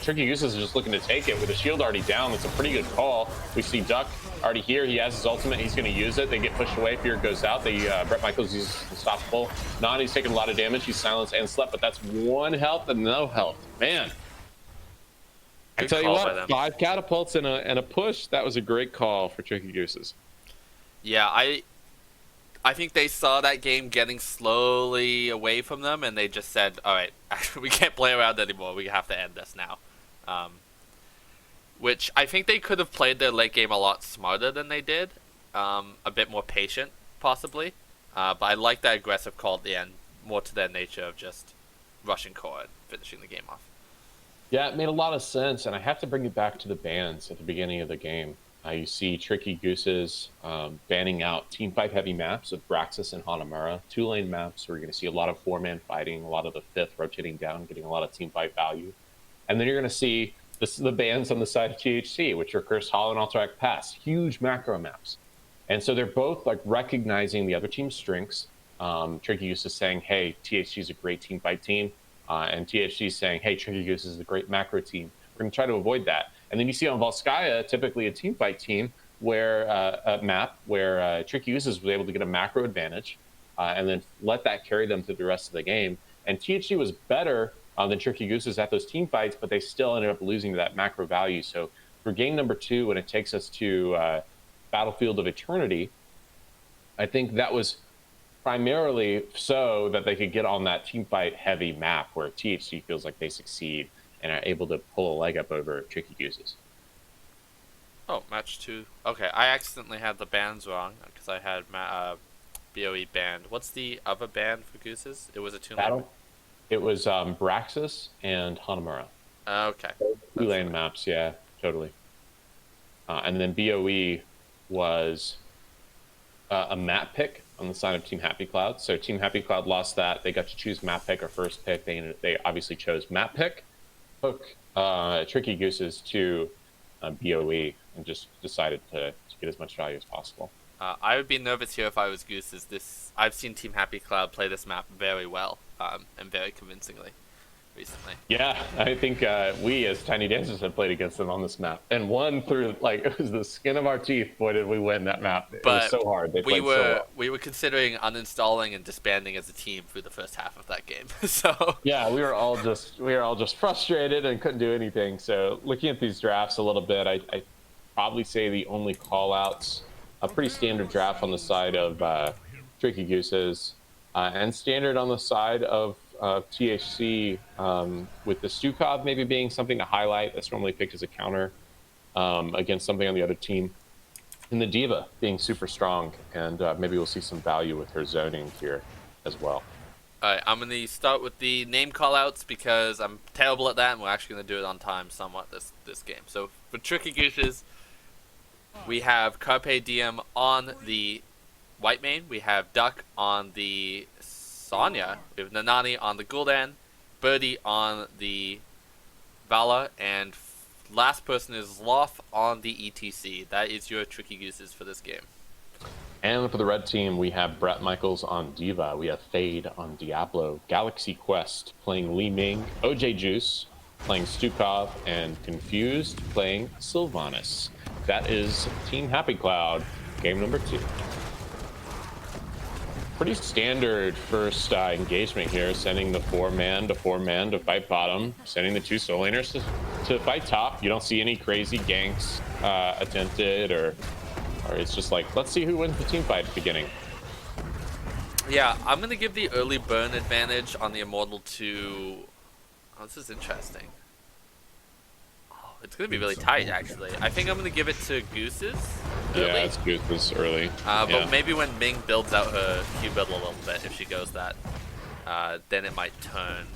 [SPEAKER 2] Tricky Gooses is just looking to take it with the shield already down. It's a pretty good call. We see Duck already here. He has his ultimate. He's going to use it. They get pushed away. Fear goes out. Brett Michaels uses Unstoppable. Nani's taking a lot of damage. He's silenced and slept, but that's 1 health and no health. Man. I tell you what, 5 catapults and a push. That was a great call for Tricky Gooses.
[SPEAKER 1] Yeah, I think they saw that game getting slowly away from them, and they just said, "All right, we can't play around anymore. We have to end this now." Um, which I think they could have played their late game a lot smarter than they did, a bit more patient, possibly. But I like that aggressive call at the end, more to their nature of just rushing core and finishing the game off.
[SPEAKER 2] Yeah, it made a lot of sense, and I have to bring it back to the bans at the beginning of the game. You see Tricky Gooses banning out teamfight heavy maps of Braxis and Hanamura, 2-lane maps where you're going to see a lot of 4-man fighting, a lot of the 5th rotating down, getting a lot of teamfight value. And then you're going to see the bans on the side of THC, which are Curse Hollow and Alterac Pass, huge macro maps. And so they're both like recognizing the other team's strengths. Tricky Goose is saying, hey, THC is a great teamfight team. And THC is saying, hey, Tricky Goose is a great macro team. We're going to try to avoid that. And then you see on Volskaya, typically a teamfight team, where a map where Tricky Goose was able to get a macro advantage and then let that carry them through the rest of the game. And THC was better than Tricky Gooses at those team fights, but they still ended up losing to that macro value. So for game number 2, when it takes us to Battlefield of Eternity, I think that was primarily so that they could get on that teamfight heavy map where THC feels like they succeed and are able to pull a leg up over Tricky Gooses.
[SPEAKER 1] Oh, match 2. Okay, I accidentally had the bands wrong because I had BOE banned. What's the other band for Gooses? It was a 2-lane.
[SPEAKER 2] Battle. It was Braxis and Hanamura.
[SPEAKER 1] Okay.
[SPEAKER 2] 2-lane maps, yeah, totally. And then BOE was a map pick on the side of Team Happy Cloud. So Team Happy Cloud lost that. They got to choose map pick or first pick. They obviously chose map pick, took Tricky Gooses to BOE, and just decided to get as much value as possible.
[SPEAKER 1] I would be nervous here if I was Gooses. I've seen Team Happy Cloud play this map very well and very convincingly recently.
[SPEAKER 2] Yeah, I think we as Tiny Dancers have played against them on this map and won through, like, it was the skin of our teeth. Boy, did we win that map. It was so hard. They played so well.
[SPEAKER 1] We were considering uninstalling and disbanding as a team through the first half of that game. So
[SPEAKER 2] yeah, we were all just frustrated and couldn't do anything. So looking at these drafts a little bit, I probably say the only call outs, a pretty standard draft on the side of Tricky Gooses and standard on the side of THC, with the Stukov maybe being something to highlight. That's normally picked as a counter against something on the other team. And the Diva being super strong, and maybe we'll see some value with her zoning here as well.
[SPEAKER 1] All right, I'm going to start with the name callouts because I'm terrible at that, and we're actually going to do it on time somewhat this game. So for Tricky Gooses, we have Carpe Diem on the white main. We have Duck on the Sonya. We have Nanani on the Gul'dan, Birdie on the Vala, and last person is Loth on the ETC. That is your Tricky Gooses for this game.
[SPEAKER 2] And for the red team, we have Brett Michaels on Diva. We have Fade on Diablo, Galaxy Quest playing Li Ming, OJ Juice playing Stukov, and Confused playing Sylvanas. That is Team Happy Cloud, game number 2. Pretty standard first engagement here, sending the 4-man to fight bottom, sending the 2 soul laners to fight top. You don't see any crazy ganks attempted, or it's just like, let's see who wins the team fight at the beginning.
[SPEAKER 1] Yeah, I'm going to give the early burn advantage on the Immortal to... Oh, this is interesting. Oh, it's going to be really tight, actually. I think I'm going to give it to Gooses early.
[SPEAKER 2] Yeah, it's Gooses early.
[SPEAKER 1] But maybe when Ming builds out her Q build a little bit, if she goes that, then it might turn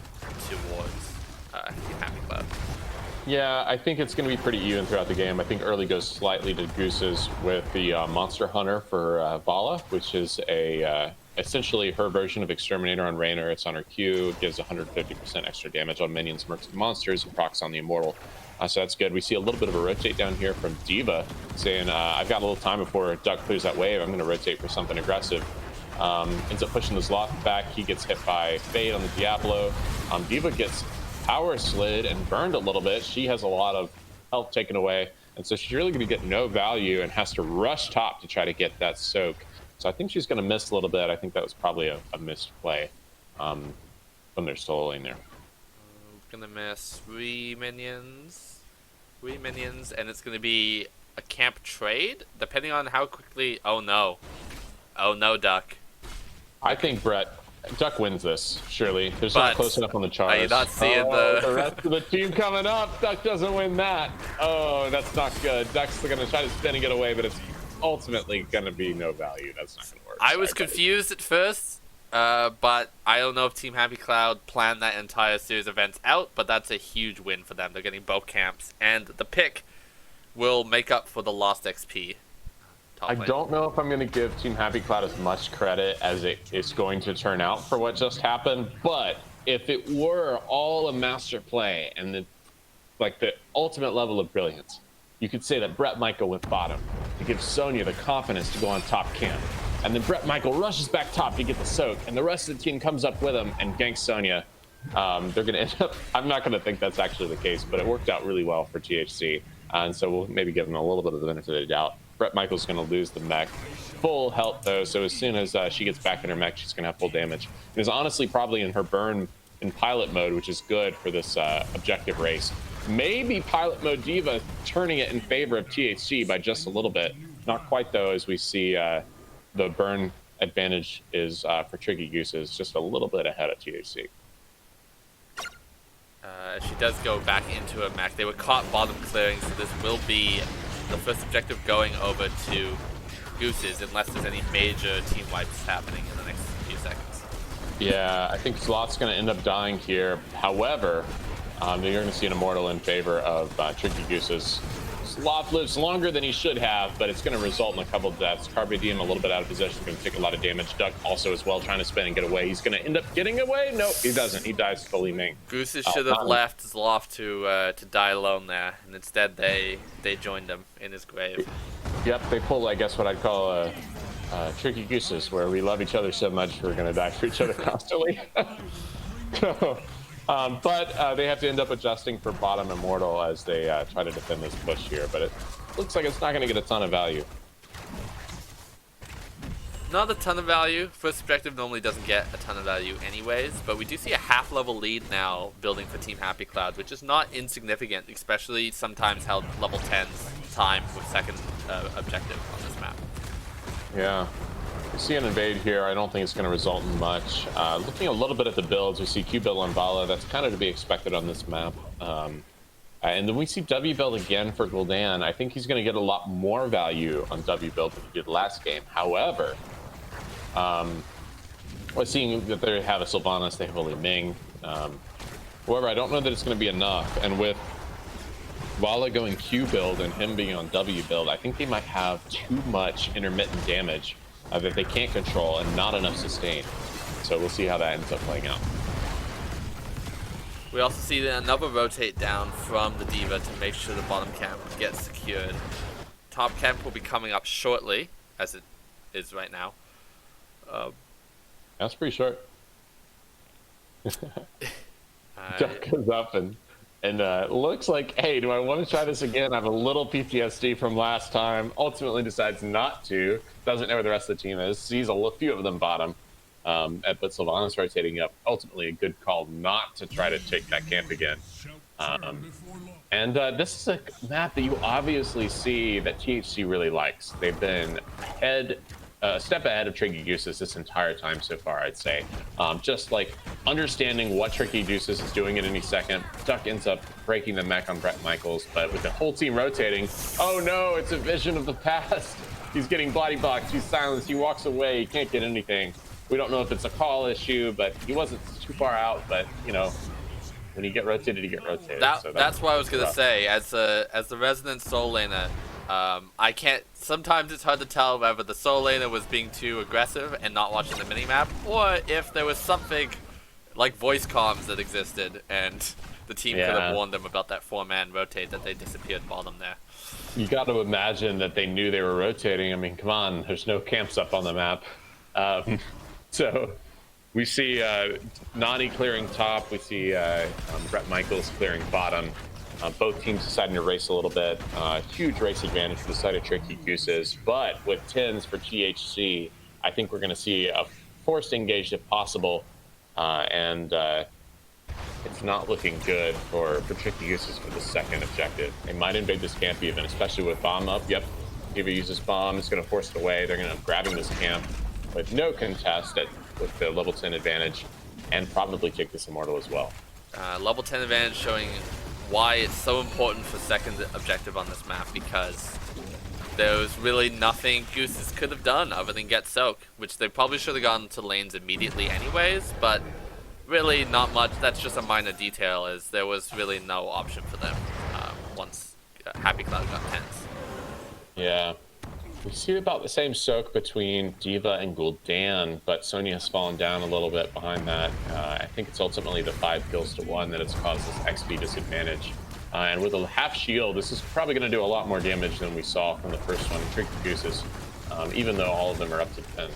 [SPEAKER 1] towards Happy Cloud.
[SPEAKER 2] Yeah, I think it's going to be pretty even throughout the game. I think early goes slightly to Gooses with the Monster Hunter for Vala, which is essentially her version of Exterminator on Raynor. It's on her Q. It gives 150% extra damage on minions, mercs, and monsters, and procs on the Immortal. So that's good. We see a little bit of a rotate down here from Diva, saying, I've got a little time before Duck clears that wave. I'm going to rotate for something aggressive. Ends up pushing this Loth back. He gets hit by Fade on the Diablo. Diva gets power slid and burned a little bit. She has a lot of health taken away, and so she's really going to get no value and has to rush top to try to get that soak. So I think she's going to miss a little bit. I think that was probably a missed play from their solo lane there.
[SPEAKER 1] Gonna miss 3 minions, and it's gonna be a camp trade, depending on how quickly... Oh no. Oh no, Duck.
[SPEAKER 2] I think Duck wins this, surely. There's not
[SPEAKER 1] But
[SPEAKER 2] close enough on the charts.
[SPEAKER 1] are you not seeing
[SPEAKER 2] the rest of the team coming up? Duck doesn't win that. Oh, that's not good. Duck's going to try to spin and get away, but it's ultimately going to be no value. That's not going to work.
[SPEAKER 1] I was confused at first, but I don't know if Team Happy Cloud planned that entire series of events out, but that's a huge win for them. They're getting both camps, and the pick will make up for the lost XP.
[SPEAKER 2] I don't know if I'm going to give Team Happy Cloud as much credit as it is going to turn out for what just happened, but if it were all a master play and the ultimate level of brilliance, you could say that Brett Michael went bottom to give Sonya the confidence to go on top camp. And then Brett Michael rushes back top to get the soak, and the rest of the team comes up with him and ganks Sonya. They're going to end up, I'm not going to think that's actually the case, but it worked out really well for THC. And so we'll maybe give them a little bit of the benefit of the doubt. Brett Michael's going to lose the mech. Full health, though, so as soon as she gets back in her mech, she's going to have full damage. It is honestly probably in her burn in pilot mode, which is good for this objective race. Maybe pilot mode Diva turning it in favor of THC by just a little bit. Not quite, though, as we see the burn advantage is for Tricky Gooses, just a little bit ahead of THC.
[SPEAKER 1] She does go back into a mech. They were caught bottom clearing, so this will be the first objective going over to Gooses, unless there's any major team wipes happening in the next few seconds.
[SPEAKER 2] Yeah, I think Slot's going to end up dying here. However, you're going to see an Immortal in favor of Tricky Gooses. Sloth lives longer than he should have, but it's going to result in a couple of deaths. Carpe Diem a little bit out of position, going to take a lot of damage. Duck also as well, trying to spin and get away. He's going to end up getting away. Nope, he doesn't. He dies fully main.
[SPEAKER 1] Gooses should have left Zloth to die alone there, and instead they joined him in his grave.
[SPEAKER 2] Yep, they pull, I guess, what I'd call a Tricky Gooses, where we love each other so much we're going to die for each other constantly. But they have to end up adjusting for bottom Immortal as they try to defend this push here, but it looks like it's not going to get a ton of value.
[SPEAKER 1] Not a ton of value. First objective normally doesn't get a ton of value anyways, but we do see a half-level lead now building for Team Happy Cloud, which is not insignificant, especially sometimes held level 10's time with second objective on this map.
[SPEAKER 2] Yeah. We see an invade here. I don't think it's going to result in much. Looking a little bit at the builds, we see Q build on Vala. That's kind of to be expected on this map. And then we see W build again for Gul'dan. I think he's going to get a lot more value on W build than he did last game. However, we're seeing that they have a Sylvanas, they have Holy Ming. However, I don't know that it's going to be enough. And with Vala going Q build and him being on W build, I think they might have too much intermittent damage that they can't control and not enough sustain. So we'll see how that ends up playing out.
[SPEAKER 1] We also see another rotate down from the Diva to make sure the bottom camp gets secured. Top camp will be coming up shortly, as it is right now.
[SPEAKER 2] That's pretty short. Duck goes up and looks like, hey, do I want to try this again? I have a little PTSD from last time. Ultimately decides not to. Doesn't know where the rest of the team is. Sees a few of them bottom. But Sylvanas rotating up. Ultimately a good call not to try to take that camp again. This is a map that you obviously see that THC really likes. They've been a step ahead of Tricky Gooses this entire time so far, I'd say. Just like understanding what Tricky Gooses is doing at any second. Duck ends up breaking the mech on Brett Michaels, but with the whole team rotating, oh no, it's a vision of the past. He's getting body blocked, he's silenced, he walks away, he can't get anything. We don't know if it's a call issue, but he wasn't too far out, but you know, when you get rotated, you get rotated.
[SPEAKER 1] That's what I was gonna say. As the resident soul laner, I can't. Sometimes it's hard to tell whether the soul laner was being too aggressive and not watching the minimap, or if there was something like voice comms that existed and the team could have warned them about that 4-man rotate that they disappeared bottom there.
[SPEAKER 2] You got to imagine that they knew they were rotating. I mean, come on, there's no camps up on the map. So we see Nani clearing top. We see Brett Michaels clearing bottom. Both teams deciding to race a little bit. Huge race advantage for the side of Tricky Gooses. But with 10s for THC, I think we're going to see a forced engage if possible. And it's not looking good for Tricky Gooses for the second objective. They might invade this camp even, especially with bomb up. Yep, if he uses bomb, it's going to force it away. They're going to end up grabbing this camp. with no contest with the level 10 advantage, and probably kick this Immortal as well.
[SPEAKER 1] Level 10 advantage showing why it's so important for second objective on this map, because there was really nothing Gooses could have done other than get Soak, which they probably should have gone to lanes immediately anyways, but really not much. That's just a minor detail, as there was really no option for them once Happy Cloud got tense.
[SPEAKER 2] Yeah. We see about the same soak between D.Va and Gul'dan, but Sonya has fallen down a little bit behind that. I think it's ultimately the 5 kills to 1 that has caused this XP disadvantage. And with a half shield, this is probably going to do a lot more damage than we saw from the first one, Tricky Gooses, even though all of them are up to 10.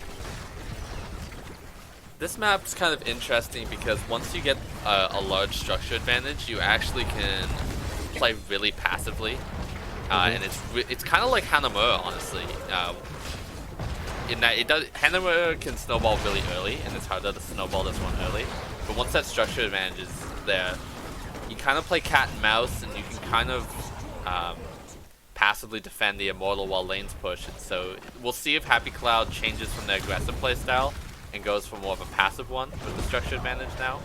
[SPEAKER 1] This map's kind of interesting because once you get a large structure advantage, you actually can play really passively. And it's kind of like Hanamura, honestly. In that Hanamura can snowball really early, and it's harder to snowball this one early. But once that structure advantage is there, you kind of play cat and mouse, and you can kind of passively defend the Immortal while lanes push. And so we'll see if Happy Cloud changes from their aggressive playstyle and goes for more of a passive one with the structure advantage now.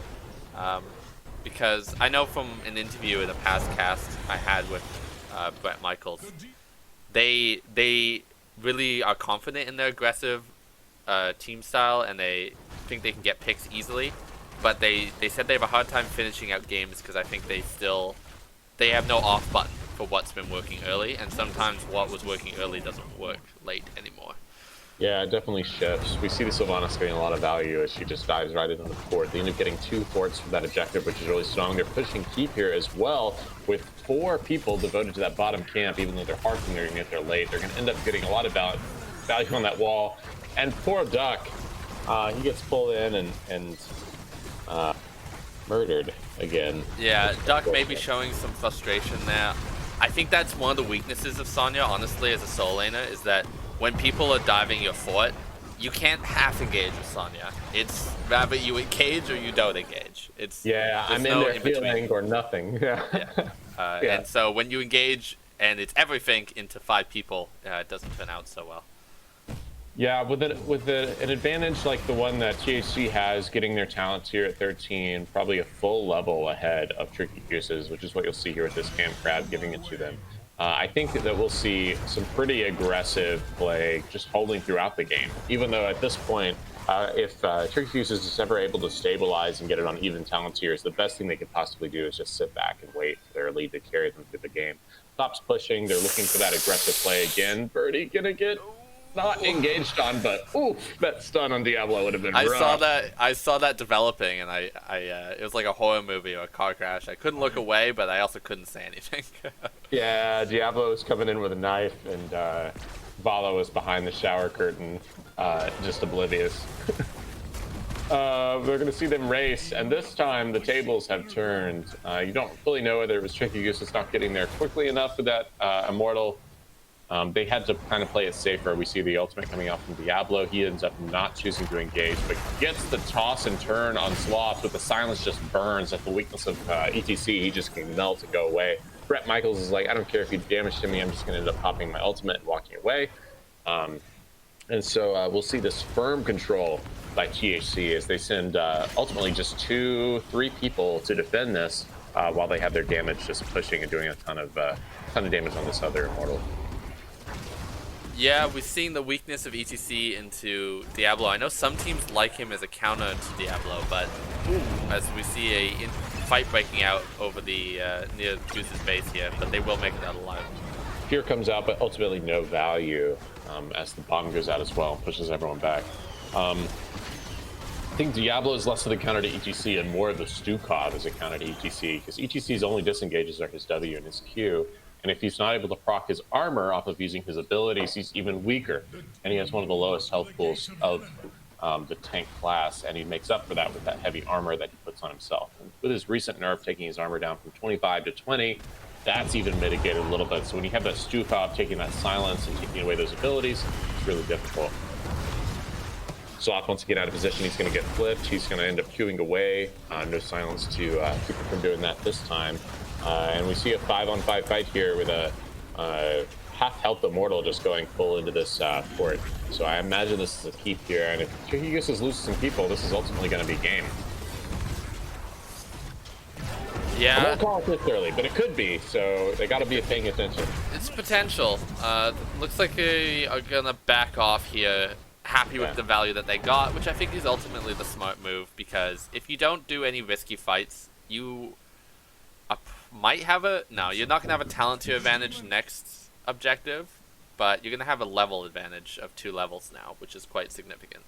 [SPEAKER 1] Because I know from an interview in a past cast I had with Brett Michaels, they really are confident in their aggressive team style, and they think they can get picks easily, but they said they have a hard time finishing out games because I think they have no off button for what's been working early, and sometimes what was working early doesn't work late anymore.
[SPEAKER 2] Yeah, it definitely shifts. We see the Sylvanas getting a lot of value as she just dives right into the fort. They end up getting 2 forts for that objective, which is really strong. They're pushing keep here as well, with 4 people devoted to that bottom camp. Even though they're harking, they're going to get there late. They're going to end up getting a lot of value on that wall. And poor Duck, he gets pulled in and murdered again.
[SPEAKER 1] Yeah, Duck may be showing some frustration there. I think that's one of the weaknesses of Sonya, honestly, as a soul laner, is that when people are diving your fort, you can't half engage with Sonya. It's rather you engage or you don't engage.
[SPEAKER 2] I'm in there feeling or nothing. Yeah.
[SPEAKER 1] And so when you engage and it's everything into 5 people, it doesn't turn out so well.
[SPEAKER 2] Yeah, with an advantage like the one that THC has, getting their talents here at 13, probably a full level ahead of Tricky Gooses, which is what you'll see here with this Cam Crab giving it to them. I think that we'll see some pretty aggressive play just holding throughout the game, even though at this point, if Tricky Gooses is ever able to stabilize and get it on even talent tiers, the best thing they could possibly do is just sit back and wait for their lead to carry them through the game. Stops pushing, they're looking for that aggressive play again. Birdie gonna get not engaged on, but oof, that stun on Diablo would have been rough.
[SPEAKER 1] I saw that developing, and it was like a horror movie or a car crash. I couldn't look away, but I also couldn't say anything.
[SPEAKER 2] Yeah, Diablo was coming in with a knife, and Vala was behind the shower curtain, just oblivious. We're going to see them race, and this time the tables have turned. You don't really know whether it was Tricky Gooses not getting there quickly enough with that Immortal. They had to kind of play it safer. We see the ultimate coming out from Diablo. He ends up not choosing to engage, but gets the toss and turn on Sloth, but the silence just burns at the weakness of ETC. He just can melt and go away. Brett Michaels is like, I don't care if you damage to me, I'm just going to end up popping my ultimate and walking away. And so we'll see this firm control by THC as they send ultimately just 2-3 people to defend this while they have their damage just pushing and doing a ton of damage on this other Immortal.
[SPEAKER 1] Yeah, we've seen the weakness of ETC into Diablo. I know some teams like him as a counter to Diablo, but as we see a fight breaking out over the near Goose's base here, but they will make it out alive.
[SPEAKER 2] Fear comes out, but ultimately no value as the bomb goes out as well and pushes everyone back. I think Diablo is less of the counter to ETC and more of the Stukov as a counter to ETC, because ETC's only disengages are his W and his Q. And if he's not able to proc his armor off of using his abilities, he's even weaker. And he has one of the lowest health pools of the tank class, and he makes up for that with that heavy armor that he puts on himself. And with his recent nerf taking his armor down from 25 to 20, that's even mitigated a little bit. So when you have that Stukov taking that silence and taking away those abilities, it's really difficult. Sloth wants to get out of position. He's going to get flipped. He's going to end up queuing away. No silence to keep him from doing that this time. And we see a 5-on-5 fight here with a half health immortal just going full into this fort. So I imagine this is a keep here, and if Tricky Gooses loses some people, this is ultimately going to be game.
[SPEAKER 1] Yeah.
[SPEAKER 2] I won't call it this early, but it could be, so they got to be paying attention.
[SPEAKER 1] It's potential. Looks like they are gonna back off here, happy with the value that they got, which I think is ultimately the smart move, because if you don't do any risky fights, you might have no, you're not gonna have a talent tier advantage next objective, but you're gonna have a level advantage of 2 levels now, which is quite significant.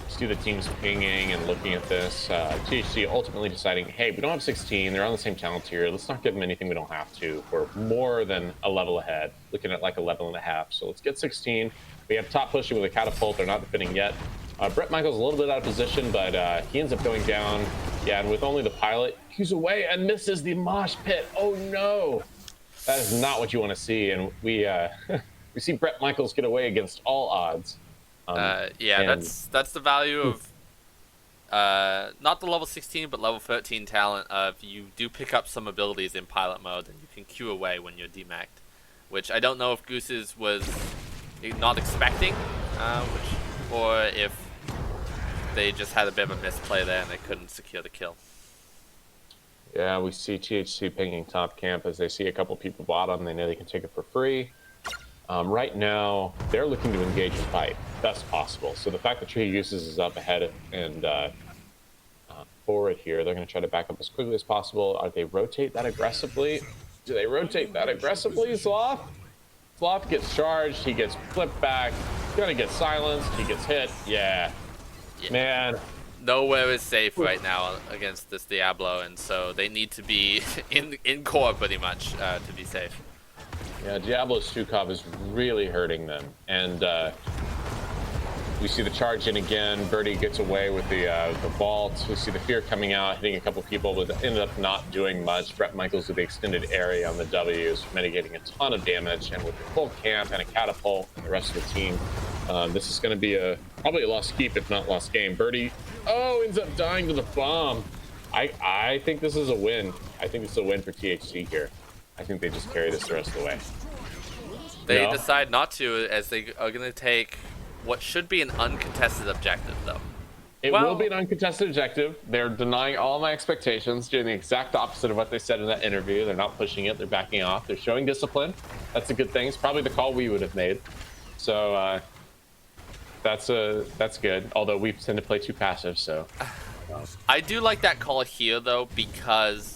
[SPEAKER 2] See the teams pinging and looking at this. THC ultimately deciding, hey, we don't have 16. They're on the same talent tier. Let's not give them anything we don't have to. We're more than a level ahead, looking at like a level and a half. So let's get 16. We have top pushing with a catapult. They're not defending yet. Brett Michaels a little bit out of position, but he ends up going down. Yeah, and with only the pilot, he's away and misses the mosh pit. Oh no, that is not what you want to see. And we we see Brett Michaels get away against all odds.
[SPEAKER 1] Yeah, that's the value of not the level 16 but level 13 talent of you do pick up some abilities in pilot mode and you can queue away when you're demacked, which I don't know if Gooses was not expecting, or if they just had a bit of a misplay there and they couldn't secure the kill.
[SPEAKER 2] Yeah, we see THC pinging top camp as they see a couple people bottom. They know they can take it for free. Right now, they're looking to engage and fight best possible. So the fact that Tricky Gooses is up ahead and forward here, they're going to try to back up as quickly as possible. Are they rotate that aggressively? Do they rotate that aggressively, Sloth? Sloth gets charged. He gets flipped back. He's going to get silenced. He gets hit. Yeah. Man.
[SPEAKER 1] Nowhere is safe right now against this Diablo, and so they need to be in core pretty much to be safe.
[SPEAKER 2] Yeah, Diablo's Stukov is really hurting them, and we see the charge in again. Birdie gets away with the vault. We see the fear coming out, hitting a couple people, but ended up not doing much. Brett Michaels with the extended area on the W is mitigating a ton of damage, and with the full camp and a catapult and the rest of the team, this is going to be probably a lost keep, if not lost game. Birdie, ends up dying to the bomb. I think this is a win. I think it's a win for THC here. I think they just carry this the rest of the way.
[SPEAKER 1] They decide not to, as they are going to take what should be an uncontested objective, though.
[SPEAKER 2] It will be an uncontested objective. They're denying all my expectations, doing the exact opposite of what they said in that interview. They're not pushing it. They're backing off. They're showing discipline. That's a good thing. It's probably the call we would have made. So that's good. Although we tend to play too passive, so.
[SPEAKER 1] I do like that call here, though, because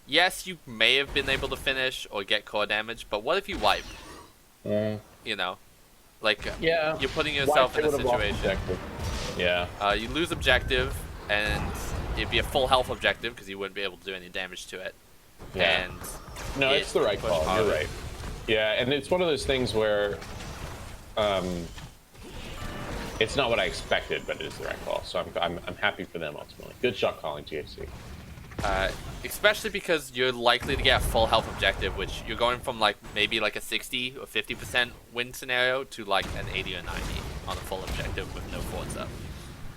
[SPEAKER 1] yes, you may have been able to finish or get core damage, but what if you wipe? You know, like you're putting yourself in a situation.
[SPEAKER 2] Yeah.
[SPEAKER 1] You lose objective, and it'd be a full health objective because you wouldn't be able to do any damage to it.
[SPEAKER 2] Yeah.
[SPEAKER 1] And
[SPEAKER 2] no, it's the right call. You're right. Yeah, and it's one of those things where it's not what I expected, but it is the right call. So I'm happy for them ultimately. Good shot calling, THC.
[SPEAKER 1] Especially because you're likely to get a full health objective, which you're going from like maybe like a 60 or 50% win scenario to like an 80 or 90 on a full objective with no forts up.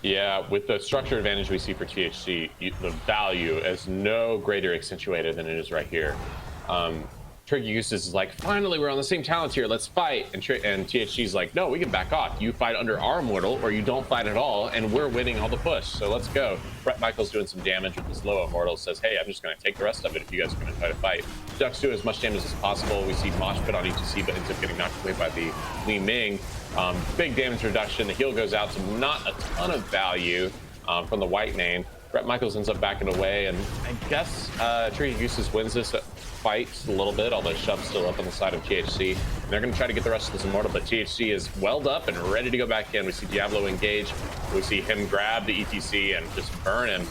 [SPEAKER 2] Yeah, with the structure advantage we see for THC, the value is no greater accentuated than it is right here. Tricky Gooses is like, finally, we're on the same talent here. Let's fight. And THC's like, no, we can back off. You fight under our immortal, or you don't fight at all, and we're winning all the push. So let's go. Brett Michaels doing some damage with his low immortal. Says, hey, I'm just going to take the rest of it if you guys are going to try to fight. Ducks do as much damage as possible. We see Mosh pit on ETC, but ends up getting knocked away by the Li Ming. Big damage reduction. The heal goes out to not a ton of value from the white name. Brett Michaels ends up backing away, and I guess Tricky Gooses wins this fight a little bit, although Shov's still up on the side of THC. And they're going to try to get the rest of this immortal, but THC is welled up and ready to go back in. We see Diablo engage. We see him grab the ETC and just burn him.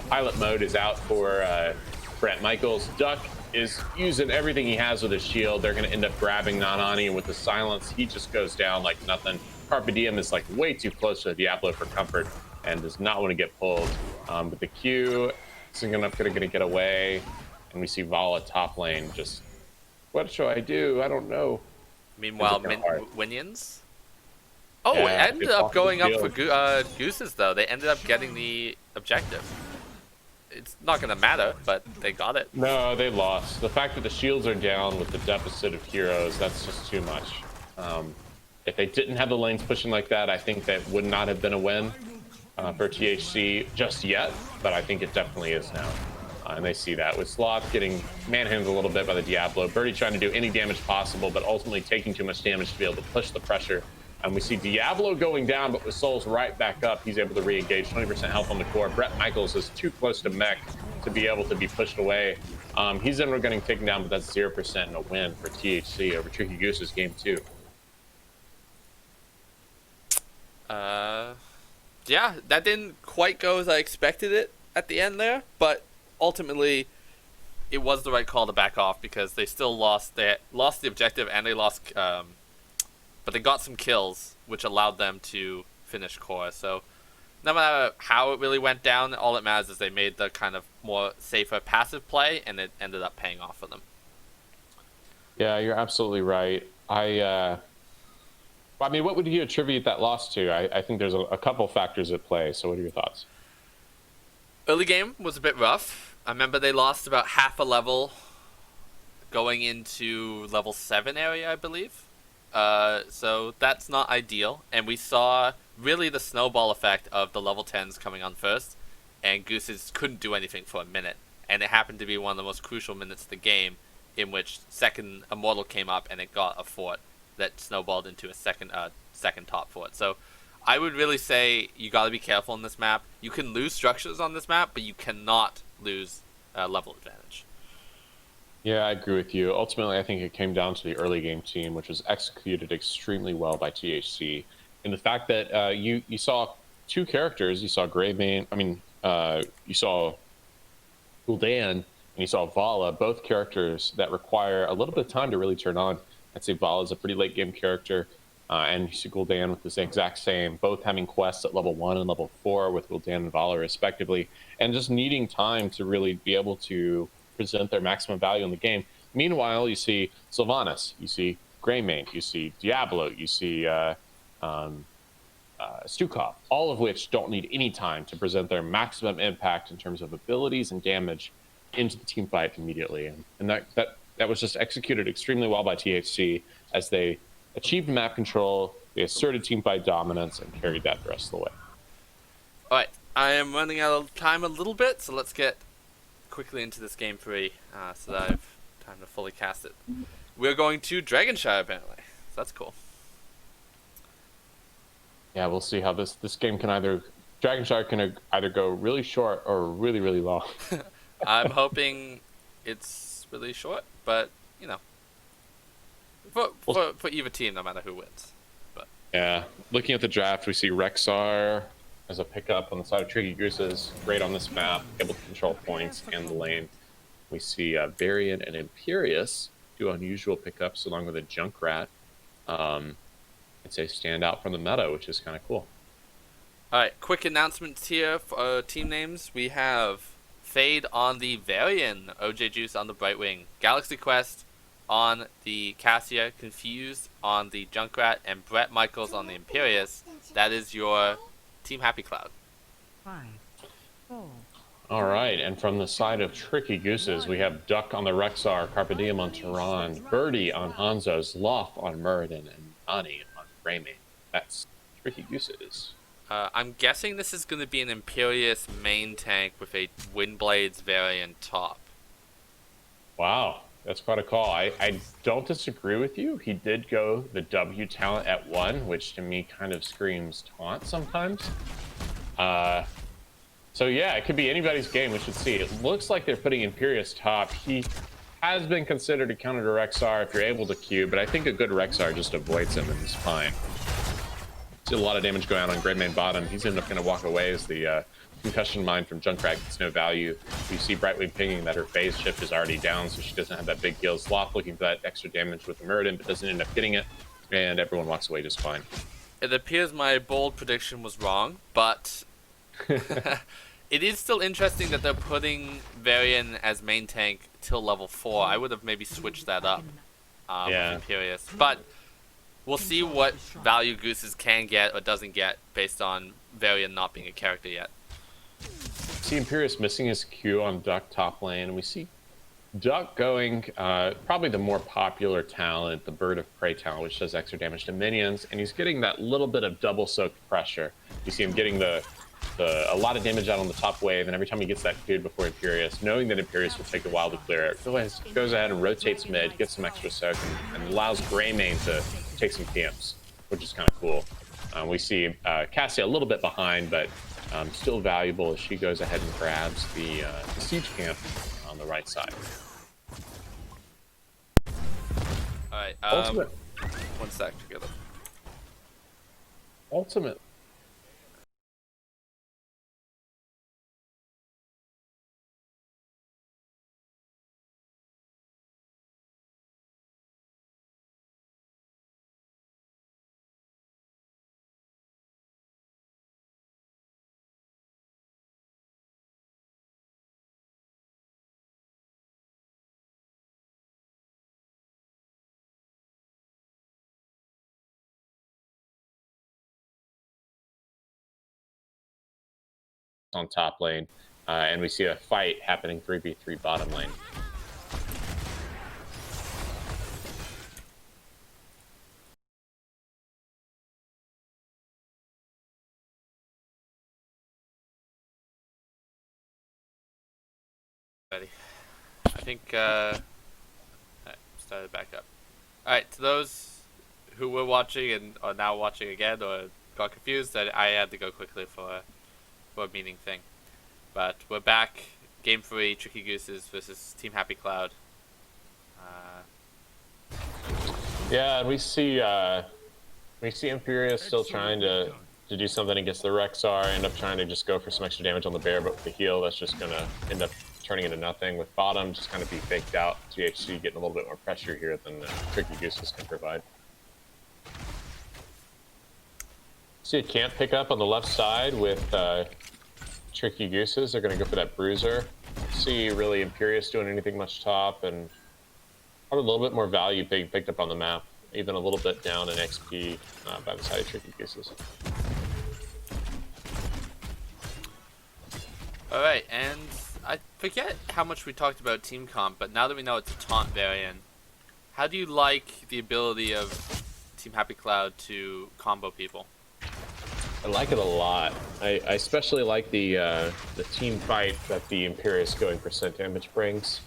[SPEAKER 2] Pilot mode is out for Brett Michaels. Duck is using everything he has with his shield. They're going to end up grabbing Nanani, and with the silence, he just goes down like nothing. Carpe Diem is like way too close to Diablo for comfort and does not want to get pulled. But the Q isn't going to get away. And we see Vala top lane just, what should I do? I don't know.
[SPEAKER 1] Meanwhile, Minions? Oh, yeah, it ended up going up for Gooses, though. They ended up getting the objective. it's not gonna matter, but they got it.
[SPEAKER 2] No, they lost. The fact that the shields are down with the deficit of heroes, that's just too much. If they didn't have the lanes pushing like that, I think that would not have been a win for THC just yet, but I think it definitely is now. And they see that with Sloth getting manhandled a little bit by the Diablo. Birdie trying to do any damage possible, but ultimately taking too much damage to be able to push the pressure. And we see Diablo going down, but with Souls right back up, he's able to re-engage. 20% health on the core. Brett Michaels is too close to Mech to be able to be pushed away. He's then getting taken down, but that's 0% and a win for THC over Tricky Goose's game 2.
[SPEAKER 1] Yeah, that didn't quite go as I expected it at the end there, but ultimately it was the right call to back off because they still lost. They lost the objective and they lost, but they got some kills, which allowed them to finish core. So no matter how it really went down, all that matters is they made the kind of more safer passive play, and it ended up paying off for them.
[SPEAKER 2] Yeah, you're absolutely right. I mean, what would you attribute that loss to? I think there's a couple factors at play. So what are your thoughts?
[SPEAKER 1] Early game was a bit rough. I remember they lost about half a level going into level 7 area, I believe. So that's not ideal. And we saw really the snowball effect of the level 10s coming on first, and Gooses couldn't do anything for a minute. And it happened to be one of the most crucial minutes of the game in which second Immortal came up and it got a fort that snowballed into a second top fort. So I would really say you got to be careful on this map. You can lose structures on this map, but you cannot lose level advantage.
[SPEAKER 2] Yeah, I agree with you. Ultimately, I think it came down to the early game team, which was executed extremely well by THC. And the fact that you saw two characters, you saw Greymane, you saw Gul'dan, and you saw Vala, both characters that require a little bit of time to really turn on. I'd say Vala is a pretty late game character, and you see Gul'dan with the exact same, both having quests at level 1 and level 4 with Gul'dan and Vala respectively, and just needing time to really be able to present their maximum value in the game. Meanwhile, you see Sylvanas, you see Greymane, you see Diablo, you see Stukov, all of which don't need any time to present their maximum impact in terms of abilities and damage into the team fight immediately. And that was just executed extremely well by THC as they achieved map control, they asserted team fight dominance, and carried that the rest of the way.
[SPEAKER 1] All right, I am running out of time a little bit, so let's get quickly into this game 3 so that I have time to fully cast it. We're going to Dragonshire, apparently, so that's cool.
[SPEAKER 2] Yeah, we'll see how this game can Dragonshire can either go really short or really, really long.
[SPEAKER 1] I'm hoping it's really short, but, you know, for either team, no matter who wins. But
[SPEAKER 2] yeah, looking at the draft, we see Rexxar as a pickup on the side of Tricky Gooses, great on this map, able to control points and the lane. We see Varian and Imperius do unusual pickups along with a Junkrat. I'd say stand out from the meta, which is kind of cool.
[SPEAKER 1] all right, quick announcements here for team names. We have Fade on the Varian, OJ Juice on the Brightwing, Galaxy Quest on the Cassia, Confused on the Junkrat, and Brett Michaels on the Imperius. That is your Team Happy Cloud.
[SPEAKER 3] 5, 4.
[SPEAKER 2] All right, and from the side of Tricky Gooses, we have Duck on the Rexxar, Carpe Diem on Tehran, Birdie on Hanzo, Zloff on Muradin, and Nani on Greymane. That's Tricky Gooses.
[SPEAKER 1] I'm guessing this is going to be an Imperius main tank with a Windblades variant top.
[SPEAKER 2] Wow, that's quite a call. I don't disagree with you. He did go the W talent at 1, which to me kind of screams taunt sometimes. So yeah, it could be anybody's game. We should see. It looks like they're putting Imperius top. He has been considered a counter to Rexxar if you're able to Q, but I think a good Rexxar just avoids him and he's fine. See a lot of damage going on Greymane bottom. He's ended up going to walk away as the concussion mine from Junkrat gets no value. You see Brightwing pinging that her phase shift is already down, so she doesn't have that big heal. Sloth looking for that extra damage with the Muradin, but doesn't end up getting it, and everyone walks away just fine.
[SPEAKER 1] It appears my bold prediction was wrong, but it is still interesting that they're putting Varian as main tank till level 4. I would have maybe switched that up
[SPEAKER 2] Yeah.
[SPEAKER 1] with Imperius. But we'll see what value Gooses can get or doesn't get based on Varian not being a character yet.
[SPEAKER 2] See Imperius missing his Q on Duck top lane, and we see Duck going probably the more popular talent, the Bird of Prey talent, which does extra damage to minions, and he's getting that little bit of double soaked pressure. You see him getting a lot of damage out on the top wave, and every time he gets that cleared before Imperius, knowing that Imperius will take a while to clear it, goes ahead and rotates mid, gets some extra soak, and allows Greymane to take some camps, which is kind of cool. We see Cassia a little bit behind, but still valuable as she goes ahead and grabs the siege camp on the right side.
[SPEAKER 1] Alright,
[SPEAKER 2] Ultimate.
[SPEAKER 1] one sec together.
[SPEAKER 2] Ultimate. On top lane, and we see a fight happening 3v3 bottom lane.
[SPEAKER 1] Ready. I think, alright, started back up. Alright, to those who were watching and are now watching again or got confused, that I had to go quickly for a meeting thing. But we're back. Game 3, Tricky Gooses versus Team Happy Cloud.
[SPEAKER 2] Yeah, and we see Imperius still trying to do something against the Rexar, end up trying to just go for some extra damage on the bear, but with the heal, that's just gonna end up turning into nothing. With bottom just kind of be faked out. THC getting a little bit more pressure here than Tricky Gooses can provide. See a camp pick up on the left side with Tricky Gooses. They're going to go for that bruiser. See really Imperius doing anything much top, and probably a little bit more value being picked up on the map, even a little bit down in XP by the side of Tricky Gooses.
[SPEAKER 1] Alright, and I forget how much we talked about team comp, but now that we know it's a taunt variant, how do you like the ability of Team Happy Cloud to combo people?
[SPEAKER 2] I like it a lot. I especially like the team fight that the Imperius going % damage brings.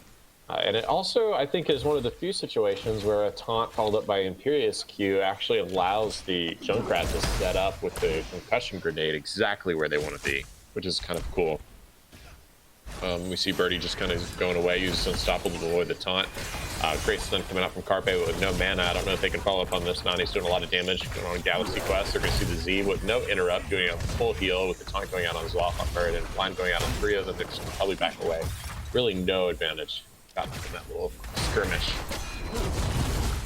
[SPEAKER 2] And it also, I think, is one of the few situations where a taunt followed up by Imperius Q actually allows the Junkrat to set up with the concussion grenade exactly where they want to be, which is kind of cool. We see Birdie just kind of going away, uses Unstoppable to avoid the taunt. Great stun coming out from Carpe with no mana. I don't know if they can follow up on this. Nani's doing a lot of damage going on Galaxy Quest. They're going to see the Z with no interrupt, doing a full heal with the taunt going out on Zwolf on Bird and Blind going out on 3 of them. They're just going to probably back away. Really no advantage gotten from that little skirmish.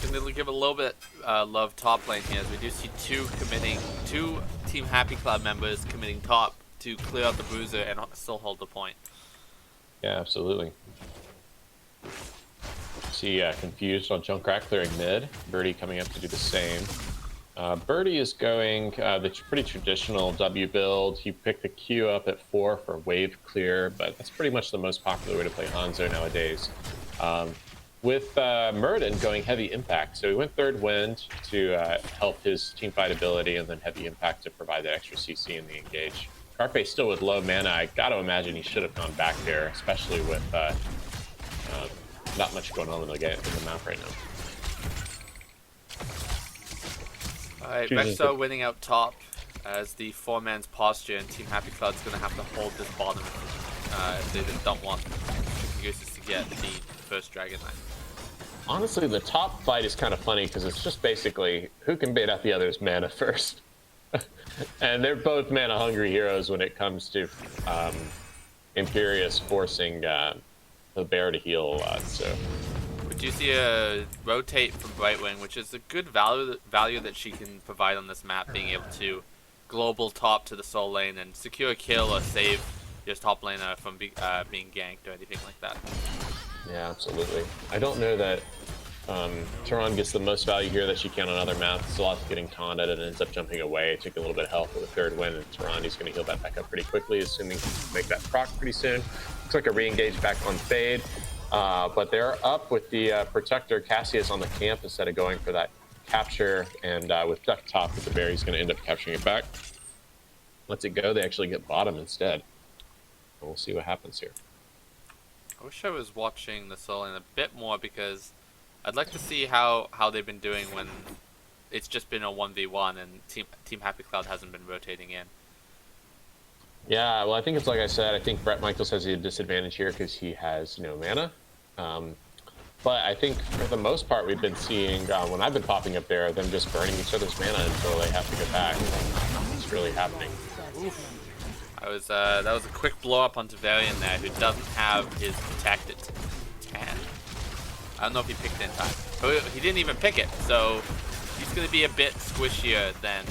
[SPEAKER 1] And they'll give a little bit love top lane here, as we do see two Team Happy Cloud members committing top to clear out the bruiser and still hold the point.
[SPEAKER 2] Yeah, absolutely. See Confused on Junkrat clearing mid. Birdie coming up to do the same. Birdie is going the pretty traditional W build. He picked the Q up at 4 for wave clear, but that's pretty much the most popular way to play Hanzo nowadays. With Murden going heavy impact. So he went third wind to help his team fight ability, and then heavy impact to provide that extra CC in the engage. Carpe still with low mana. I gotta imagine he should have gone back there, especially with not much going on in the map right now.
[SPEAKER 1] Alright, Vexo winning out top as the 4-man's posture, and Team Happy Cloud's gonna have to hold this bottom if they don't want Gooses to get the first Dragon Knight.
[SPEAKER 2] Honestly, the top fight is kind of funny because it's just basically who can bait out the other's mana first. And they're both mana hungry heroes when it comes to Imperius forcing the bear to heal a lot. So
[SPEAKER 1] we do see a rotate from Brightwing, which is a good value that she can provide on this map, being able to global top to the soul lane and secure a kill or save your top laner from being ganked or anything like that.
[SPEAKER 2] yeah, absolutely. I don't know that Tehran gets the most value here that she can on other maps. Zoloft's getting taunted and ends up jumping away, taking a little bit of health for the third win. And Tehran, he's going to heal that back up pretty quickly, assuming he can make that proc pretty soon. Looks like a re-engage back on Fade. But they're up with the Protector. Cassius on the camp instead of going for that capture. And with Duck top with the bear, he's going to end up capturing it back. Lets it go. They actually get bottom instead. And we'll see what happens here.
[SPEAKER 1] I wish I was watching the solo lane a bit more because I'd like to see how they've been doing when it's just been a 1v1 and Team Happy Cloud hasn't been rotating in.
[SPEAKER 2] Yeah, well, I think it's like I said. I think Brett Michaels has a disadvantage here because he has no mana. But I think for the most part, we've been seeing, when I've been popping up there, them just burning each other's mana until they have to get back. It's really happening.
[SPEAKER 1] Oof. That was a quick blow up on Tavarian there, who doesn't have his protected 10. I don't know if he picked it in time. But he didn't even pick it, so he's going to be a bit squishier than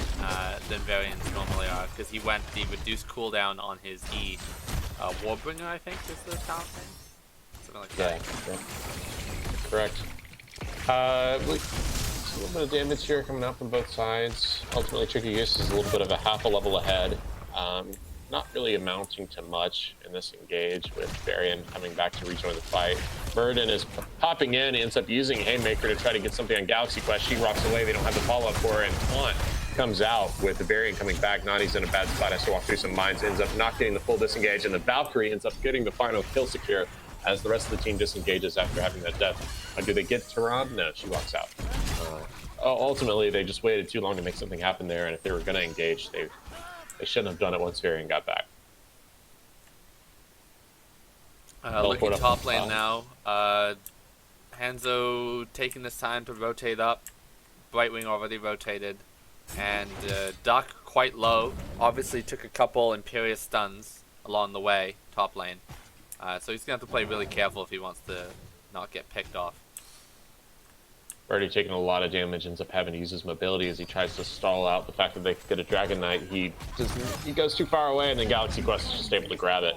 [SPEAKER 1] Varians normally are, because he went the reduced cooldown on his E. Warbringer, I think, is the talent name? Something like that.
[SPEAKER 2] Yeah, correct. A little bit of damage here coming out from both sides. Ultimately, Tricky Goose is a little bit of a half a level ahead. Not really amounting to much in this engage with Varian coming back to rejoin the fight. Burden is popping in, he ends up using Haymaker to try to get something on Galaxy Quest. She rocks away, they don't have the follow-up for her, and Taunt comes out with the Varian coming back. Nani's in a bad spot, has to walk through some mines, ends up not getting the full disengage, and the Valkyrie ends up getting the final kill secure as the rest of the team disengages after having that death. Do they get Tehran? No, she walks out. Ultimately, they just waited too long to make something happen there, and if they were going to engage, they shouldn't have done it once Varian got back.
[SPEAKER 1] Looking top lane now. Hanzo taking this time to rotate up. Brightwing already rotated. And Duck quite low. Obviously took a couple Imperious stuns along the way, top lane. So he's going to have to play really careful if he wants to not get picked off.
[SPEAKER 2] Already taking a lot of damage, ends up having to use his mobility as he tries to stall out the fact that they get a Dragon Knight. He goes too far away, and then Galaxy Quest is just able to grab it.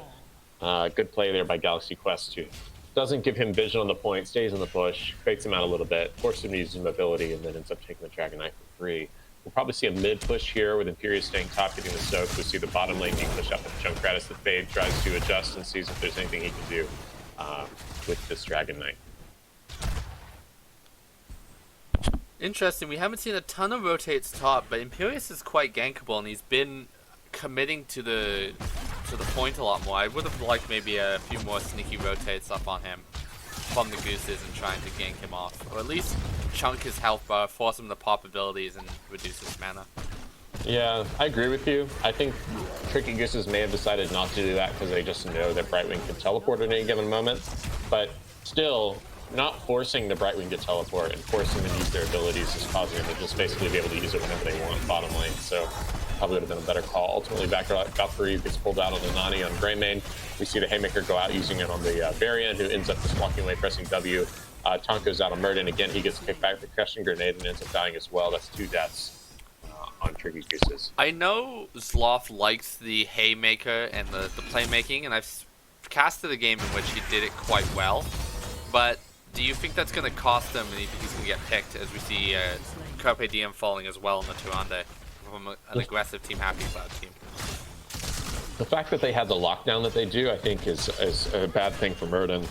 [SPEAKER 2] Good play there by Galaxy Quest too. Doesn't give him vision on the point, stays in the bush, fakes him out a little bit, forces him to use his mobility, and then ends up taking the Dragon Knight for free. We'll probably see a mid push here with Imperius staying top, getting the soak. We'll see the bottom lane being pushed up with Junkrat as the Fade tries to adjust and sees if there's anything he can do with this Dragon Knight.
[SPEAKER 1] Interesting, we haven't seen a ton of rotates top, but Imperius is quite gankable and he's been committing to the point a lot more. I would have liked maybe a few more sneaky rotates up on him from the Gooses and trying to gank him off. Or at least chunk his health bar, force him to pop abilities and reduce his mana.
[SPEAKER 2] Yeah, I agree with you. I think Tricky Gooses may have decided not to do that because they just know that Brightwing can teleport at any given moment. But still, not forcing the Brightwing to teleport and forcing them to use their abilities is causing them to just basically be able to use it whenever they want bottom lane. So probably would have been a better call. Ultimately, Valkyrie gets pulled out on the Nani on Greymane. We see the Haymaker go out using it on the Varian, who ends up just walking away, pressing W. Tonk goes out on Murden. Again, he gets kicked back with the Crushing Grenade and ends up dying as well. That's 2 deaths on Tricky Gooses.
[SPEAKER 1] I know Zloth likes the Haymaker and the playmaking, and I've casted a game in which he did it quite well. But do you think that's going to cost him and he's going to get picked, as we see Carpe Diem falling as well in the Turande from an aggressive Team Happy Cloud team?
[SPEAKER 2] The fact that they had the lockdown that they do, I think, is a bad thing for Murden,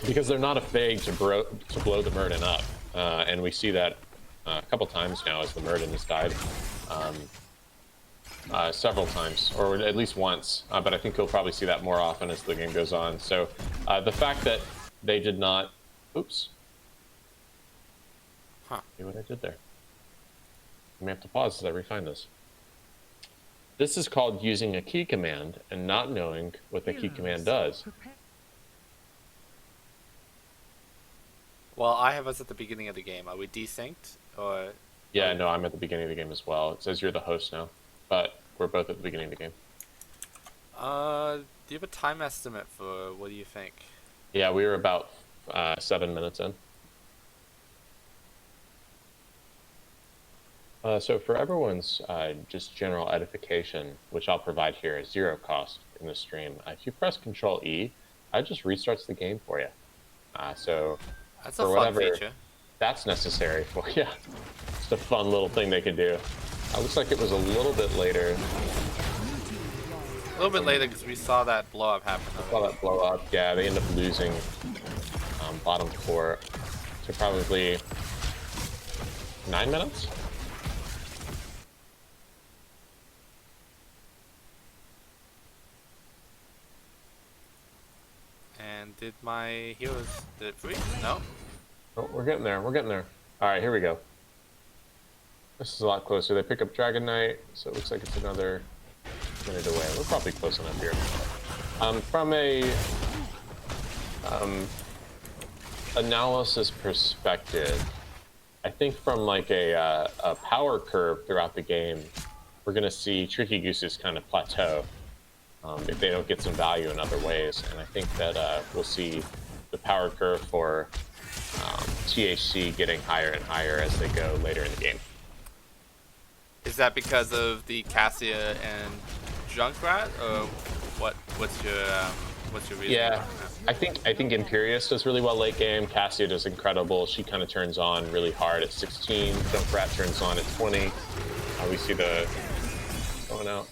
[SPEAKER 2] because they're not afraid to blow the Murden up, and we see that a couple times now as the Murden has died, several times, or at least once. But I think you'll probably see that more often as the game goes on. So the fact that they did not, oops, see what I did there. I may have to pause as I refine this. This is called using a key command and not knowing what the key command does.
[SPEAKER 1] Well, I have us at the beginning of the game. Are we desynced? Or?
[SPEAKER 2] Yeah, no, I'm at the beginning of the game as well. It says you're the host now, but we're both at the beginning of the game.
[SPEAKER 1] Do you have a time estimate for what do you think?
[SPEAKER 2] Yeah, we were about 7 minutes in. So for everyone's just general edification, which I'll provide here at 0 cost in the stream, if you press Control E, it just restarts the game for you. So
[SPEAKER 1] That's a
[SPEAKER 2] for
[SPEAKER 1] fun
[SPEAKER 2] whatever
[SPEAKER 1] feature.
[SPEAKER 2] that's necessary for. Yeah, just a fun little thing they could do. Looks like it was a little bit later.
[SPEAKER 1] A little bit later because we saw that blow up happen.
[SPEAKER 2] Saw that blow up. Yeah, they end up losing bottom 4 to probably 9 minutes.
[SPEAKER 1] And did my heroes did it freeze? No.
[SPEAKER 2] Oh, we're getting there. We're getting there. All right, here we go. This is a lot closer. They pick up Dragon Knight, so it looks like it's another minute away. We're probably close enough here. From a analysis perspective, I think from like a power curve throughout the game, we're going to see Tricky Gooses kind of plateau if they don't get some value in other ways. And I think that we'll see the power curve for THC getting higher and higher as they go later in the game.
[SPEAKER 1] Is that because of the Cassia and Junkrat, or what's your reason?
[SPEAKER 2] Yeah, I think Imperious does really well late game. Cassia does incredible. She kind of turns on really hard at 16. Junkrat turns on at 20. We see the going out.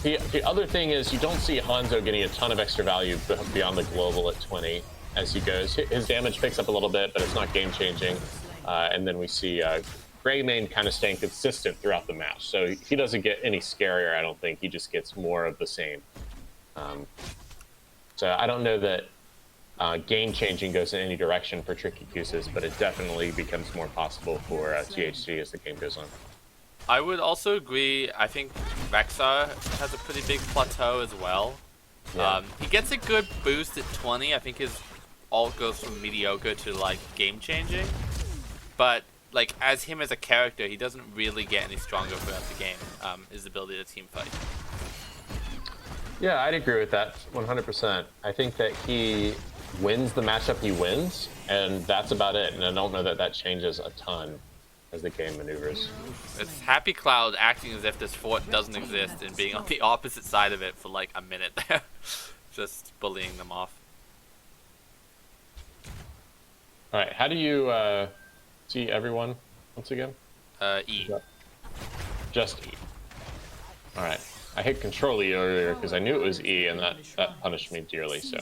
[SPEAKER 2] The other thing is you don't see Hanzo getting a ton of extra value beyond the global at 20 as he goes. His damage picks up a little bit, but it's not game changing. And then we see Greymane kind of staying consistent throughout the match. So he doesn't get any scarier, I don't think. He just gets more of the same. So I don't know that game changing goes in any direction for Tricky Gooses, but it definitely becomes more possible for THC as the game goes on.
[SPEAKER 1] I would also agree. I think Rexar has a pretty big plateau as well.
[SPEAKER 2] Yeah.
[SPEAKER 1] He gets a good boost at 20. I think his ult goes from mediocre to like game changing. But like as him as a character, he doesn't really get any stronger throughout the game. His ability to team fight.
[SPEAKER 2] Yeah, I'd agree with that 100%. I think that he wins the matchup he wins, and that's about it. And I don't know that that changes a ton as the game maneuvers.
[SPEAKER 1] It's Happy Cloud acting as if this fort doesn't exist and being on the opposite side of it for like a minute there. Just bullying them off.
[SPEAKER 2] All right, how do you see everyone once again?
[SPEAKER 1] E.
[SPEAKER 2] Just E. All right. I hit Control E earlier because I knew it was E, and that punished me dearly. So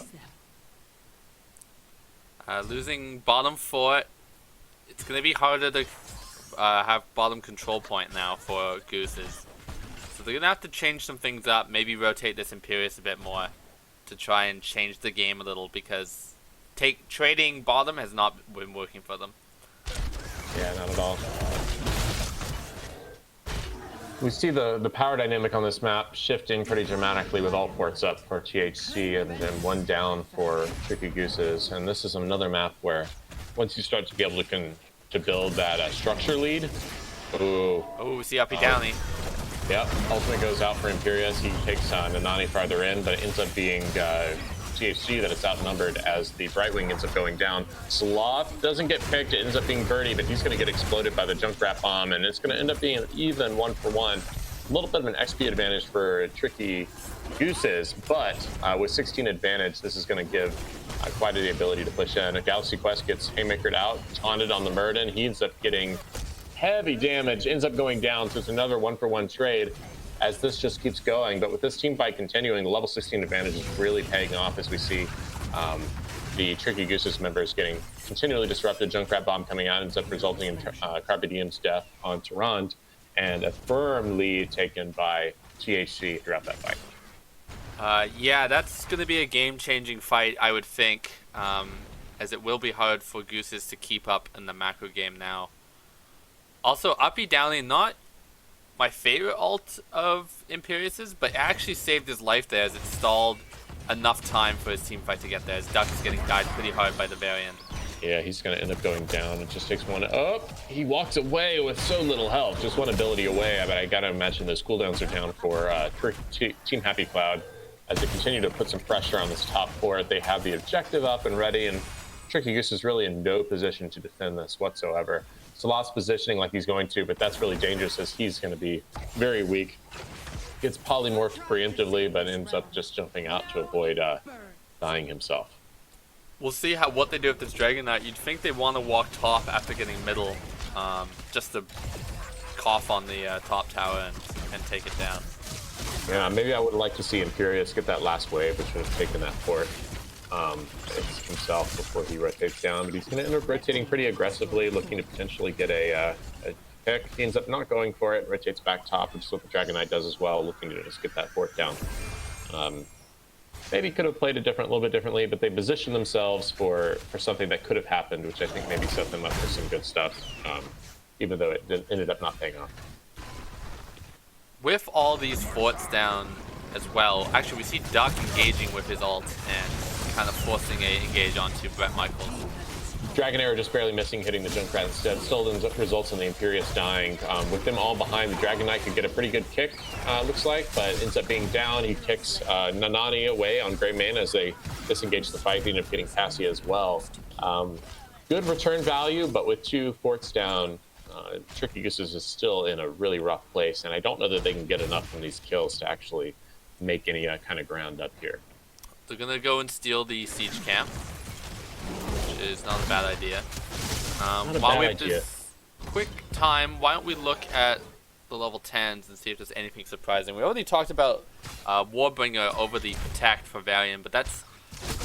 [SPEAKER 1] losing bottom fort, it's gonna be harder to have bottom control point now for Gooses. So they're gonna have to change some things up. Maybe rotate this Imperious a bit more to try and change the game a little, because trading bottom has not been working for them.
[SPEAKER 2] yeah, not at all. We see the power dynamic on this map shifting pretty dramatically with all ports up for THC and then one down for Tricky Gooses. And this is another map where once you start to be able to build that structure lead,
[SPEAKER 1] Oh, we see uppy downy.
[SPEAKER 2] Yep, ultimate goes out for Imperious. He takes Nanani farther in, but it ends up being THC that it's outnumbered as the Brightwing ends up going down. Sloth doesn't get picked, it ends up being Birdie, but he's going to get exploded by the Junkrat bomb, and it's going to end up being an even 1-for-1. A little bit of an XP advantage for Tricky Gooses, but with 16 advantage, this is going to give quite the ability to push in. A Galaxy Quest gets haymakered out, taunted on the Murden. He ends up getting heavy damage, ends up going down, so it's another 1-for-1 trade as this just keeps going. But with this team fight continuing, the level 16 advantage is really paying off as we see the Tricky Gooses members getting continually disrupted. Junkrat bomb coming out ends up resulting in Carpe Diem's death on Tyrant, and a firm lead taken by THC throughout that fight.
[SPEAKER 1] Yeah, that's going to be a game-changing fight, I would think, as it will be hard for Gooses to keep up in the macro game now. Also, uppy downy, not my favorite ult of Imperious's, but it actually saved his life there as it stalled enough time for his team fight to get there. His Duck is getting died pretty hard by the variant.
[SPEAKER 2] Yeah, he's going to end up going down. It just takes one. Oh, he walks away with so little health. Just one ability away. But I got to imagine those cooldowns are down for Team Happy Cloud as they continue to put some pressure on this top fort. They have the objective up and ready, and Tricky Goose is really in no position to defend this whatsoever. Sloth's positioning like he's going to, but that's really dangerous as he's going to be very weak. Gets polymorphed preemptively, but ends up just jumping out to avoid dying himself.
[SPEAKER 1] We'll see what they do with this Dragon Knight. You'd think they want to walk top after getting middle, just to cough on the top tower and take it down.
[SPEAKER 2] Yeah, maybe I would like to see Imperius get that last wave, which would have taken that fort himself before he rotates down. But he's going to end up rotating pretty aggressively, looking to potentially get a pick. He ends up not going for it, rotates back top, which is what the Dragon Knight does as well, looking to just get that fort down. Maybe could have played it a little bit differently, but they positioned themselves for something that could have happened, which I think maybe set them up for some good stuff, even though it ended up not paying off.
[SPEAKER 1] With all these forts down as well, actually we see Duck engaging with his ult and kind of forcing a engage onto Brett Michaels.
[SPEAKER 2] Dragon Arrow just barely missing, hitting the Junkrat instead. Still results in the Imperius dying. With them all behind, the Dragon Knight could get a pretty good kick, looks like, but ends up being down. He kicks Nanani away on Grey Man as they disengage the fight. They end up getting Cassia as well. Good return value, but with 2 forts down, Tricky Gooses is still in a really rough place, and I don't know that they can get enough from these kills to actually make any kind of ground up here.
[SPEAKER 1] They're gonna go and steal the siege camp, which is not a bad idea. While we have this quick time, why don't we look at the level 10s and see if there's anything surprising. We already talked about Warbringer over the Protect for Varian, but that's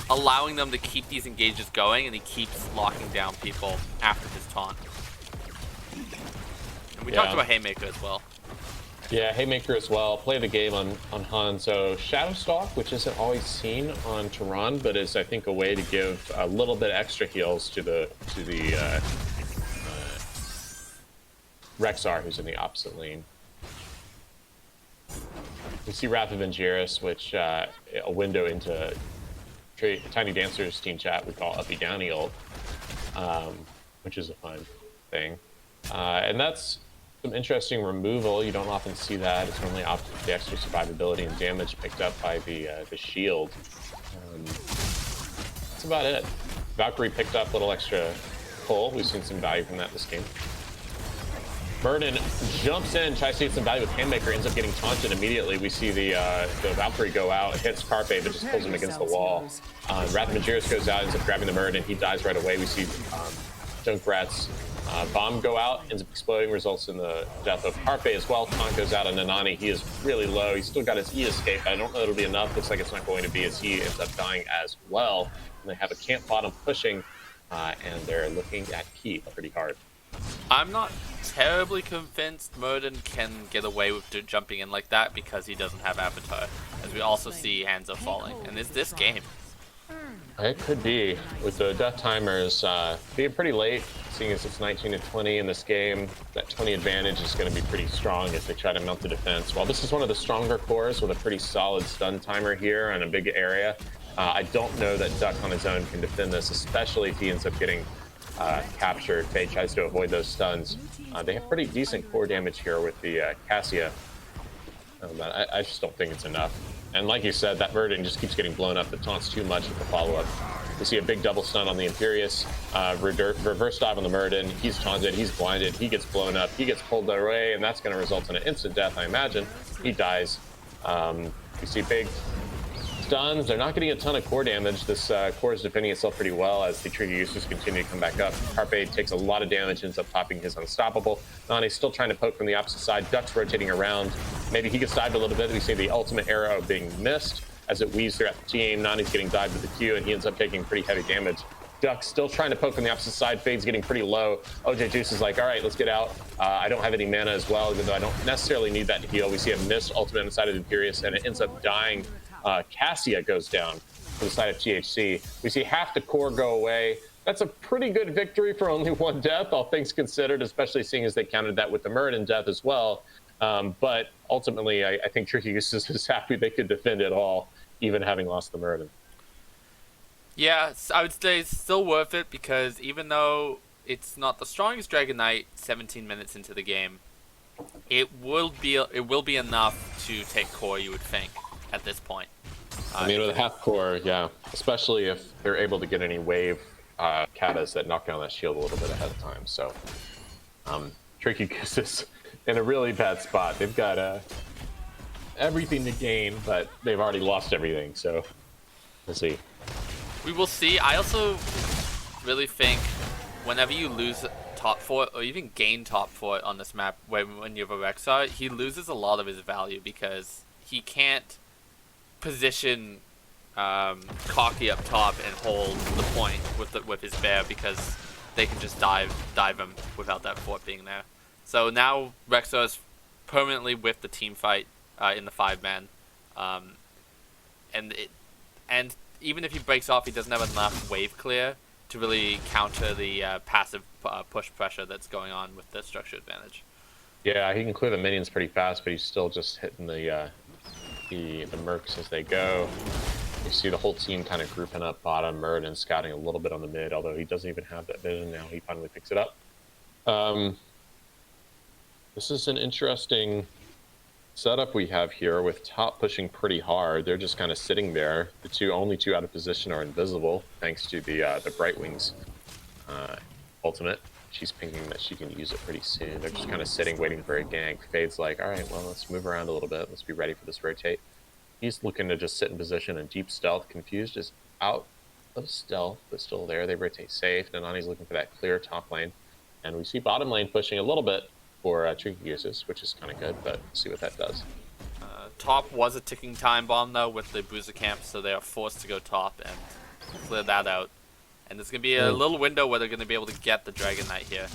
[SPEAKER 1] allowing them to keep these engages going, and he keeps locking down people after his taunt. And we talked about Haymaker as well.
[SPEAKER 2] Yeah, Haymaker as well. Play the game on Hanzo. Shadowstalk, which isn't always seen on Tehran, but is I think a way to give a little bit extra heals to the Rexar, who's in the opposite lane. We see Wrath of Angeris, which a window into Tiny Dancer's team chat we call Uppy Downy ult, which is a fun thing. And that's some interesting removal. You don't often see that. It's normally opted for the extra survivability and damage picked up by the shield. That's about it. Valkyrie picked up a little extra pull. We've seen some value from that this game. Burden jumps in, tries to get some value with Handmaker, ends up getting taunted immediately. We see the Valkyrie go out, hits Carpe, but just pulls him against the wall. Wrath of Angeris goes out, ends up grabbing the Murd, and he dies right away. We see Junkrat's bomb go out, ends up exploding, results in the death of Carpe as well. Taunt goes out on Nanani. He is really low. He's still got his E escape. I don't know it'll be enough. Looks like it's not going to be, as he ends up dying as well. And they have a camp bottom pushing, and they're looking at Keep pretty hard.
[SPEAKER 1] I'm not terribly convinced Murden can get away with jumping in like that because he doesn't have Avatar, as we also see Hanzo falling. And it's this game.
[SPEAKER 2] It could be, with the death timers being pretty late, seeing as it's 19 and 20 in this game. That 20 advantage is going to be pretty strong as they try to mount the defense. While this is one of the stronger cores with a pretty solid stun timer here in a big area, I don't know that Duck on his own can defend this, especially if he ends up getting captured. Faye tries to avoid those stuns. They have pretty decent core damage here with the Cassia. I just don't think it's enough. And like you said, that Verdant just keeps getting blown up. The taunt's too much with the follow-up. We see a big double stun on the Imperius. Reverse dive on the Murden. He's taunted. He's blinded. He gets blown up. He gets pulled away, and that's going to result in an instant death, I imagine. He dies. We see big stuns. They're not getting a ton of core damage. This core is defending itself pretty well as the Trigger Uses continue to come back up. Carpe takes a lot of damage, ends up popping his Unstoppable. Nani's still trying to poke from the opposite side. Duck's rotating around. Maybe he gets dived a little bit. We see the ultimate arrow being missed as it weaves throughout the team. Nani's getting dived with the Q, and he ends up taking pretty heavy damage. Duck still trying to poke from the opposite side. Fade's getting pretty low. OJ Juice is like, all right, let's get out. I don't have any mana as well, even though I don't necessarily need that to heal. We see a missed ultimate on the side of the Imperius, and it ends up dying. Cassia goes down to the side of THC. We see half the core go away. That's a pretty good victory for only one death, all things considered, especially seeing as they counted that with the Murden death as well. But ultimately, I think Tricky Gooses is happy they could defend it all, even having lost the Murden.
[SPEAKER 1] Yeah, I would say it's still worth it because even though it's not the strongest Dragon Knight 17 minutes into the game, it will be enough to take core, you would think, at this point.
[SPEAKER 2] I mean, with a half core, yeah, especially if they're able to get any wave katas that knock down that shield a little bit ahead of time. So, Tricky Gooses in a really bad spot. They've got everything to gain, but they've already lost everything. So, we'll see.
[SPEAKER 1] We will see. I also really think whenever you lose top fort or even gain top fort on this map when you have a Rexar, he loses a lot of his value because he can't position Cocky up top and hold the point with his bear because they can just dive him without that fort being there. So now Rexar is permanently with the team fight in the 5-man, and even if he breaks off, he doesn't have enough wave clear to really counter the passive push pressure that's going on with the structure advantage.
[SPEAKER 2] Yeah, he can clear the minions pretty fast, but he's still just hitting the mercs as they go. You see the whole team kind of grouping up bottom, Murd, and scouting a little bit on the mid, although he doesn't even have that vision now. He finally picks it up. This is an interesting setup we have here with top pushing pretty hard. They're just kind of sitting there. The only two out of position are invisible, thanks to the Brightwing's ultimate. She's pinging that she can use it pretty soon. They're just kind of sitting, waiting for a gank. Fade's like, all right, well, let's move around a little bit. Let's be ready for this rotate. He's looking to just sit in position and deep stealth. Confused is out of stealth, but still there. They rotate safe. Nanani's looking for that clear top lane. And we see bottom lane pushing a little bit for Trinket Gooses, which is kind of good, but we'll see what that does.
[SPEAKER 1] Top was a ticking time bomb, though, with the Bruiser camp, so they are forced to go top and clear that out. And there's going to be a little window where they're going to be able to get the Dragon Knight here.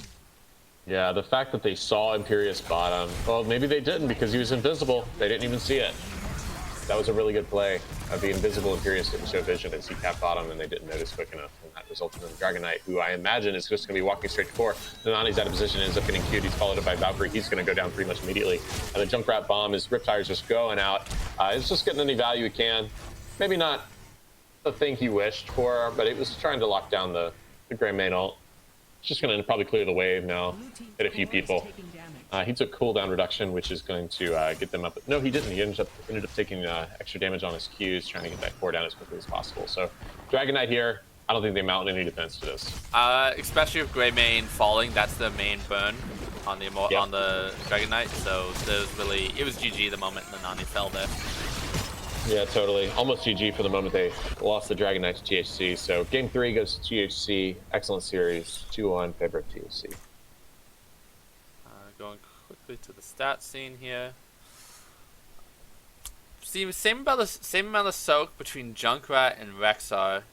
[SPEAKER 2] Yeah, the fact that they saw Imperious bottom, well, maybe they didn't because he was invisible. They didn't even see it. That was a really good play. The invisible Imperious didn't show vision as he capped bottom and they didn't notice quick enough. And that resulted in the Dragon Knight, who I imagine is just going to be walking straight to core. Nanani's out of position, ends up getting queued. He's followed up by Valkyrie. He's going to go down pretty much immediately. And the Junkrat bomb, his Riptire's just going out. It's just getting any value it can. Maybe not the thing he wished for, but it was trying to lock down the Grey Mane ult. It's just going to probably clear the wave now, hit a few people. He took cooldown reduction, which is going to get them up. No, he didn't. He ended up taking extra damage on his Qs, trying to get that core down as quickly as possible. So, Dragon Knight here, I don't think they mount any defense to this.
[SPEAKER 1] Especially with Grey Mane falling, that's the main burn on the on the Dragon Knight. So it was GG the moment Nanani fell there.
[SPEAKER 2] Yeah, totally. Almost GG for the moment they lost the Dragon Knight to THC. So game 3 goes to THC. Excellent series. 2-1 favor of THC.
[SPEAKER 1] Going quickly to the stat scene here. See, same amount of soak between Junkrat and Rexar.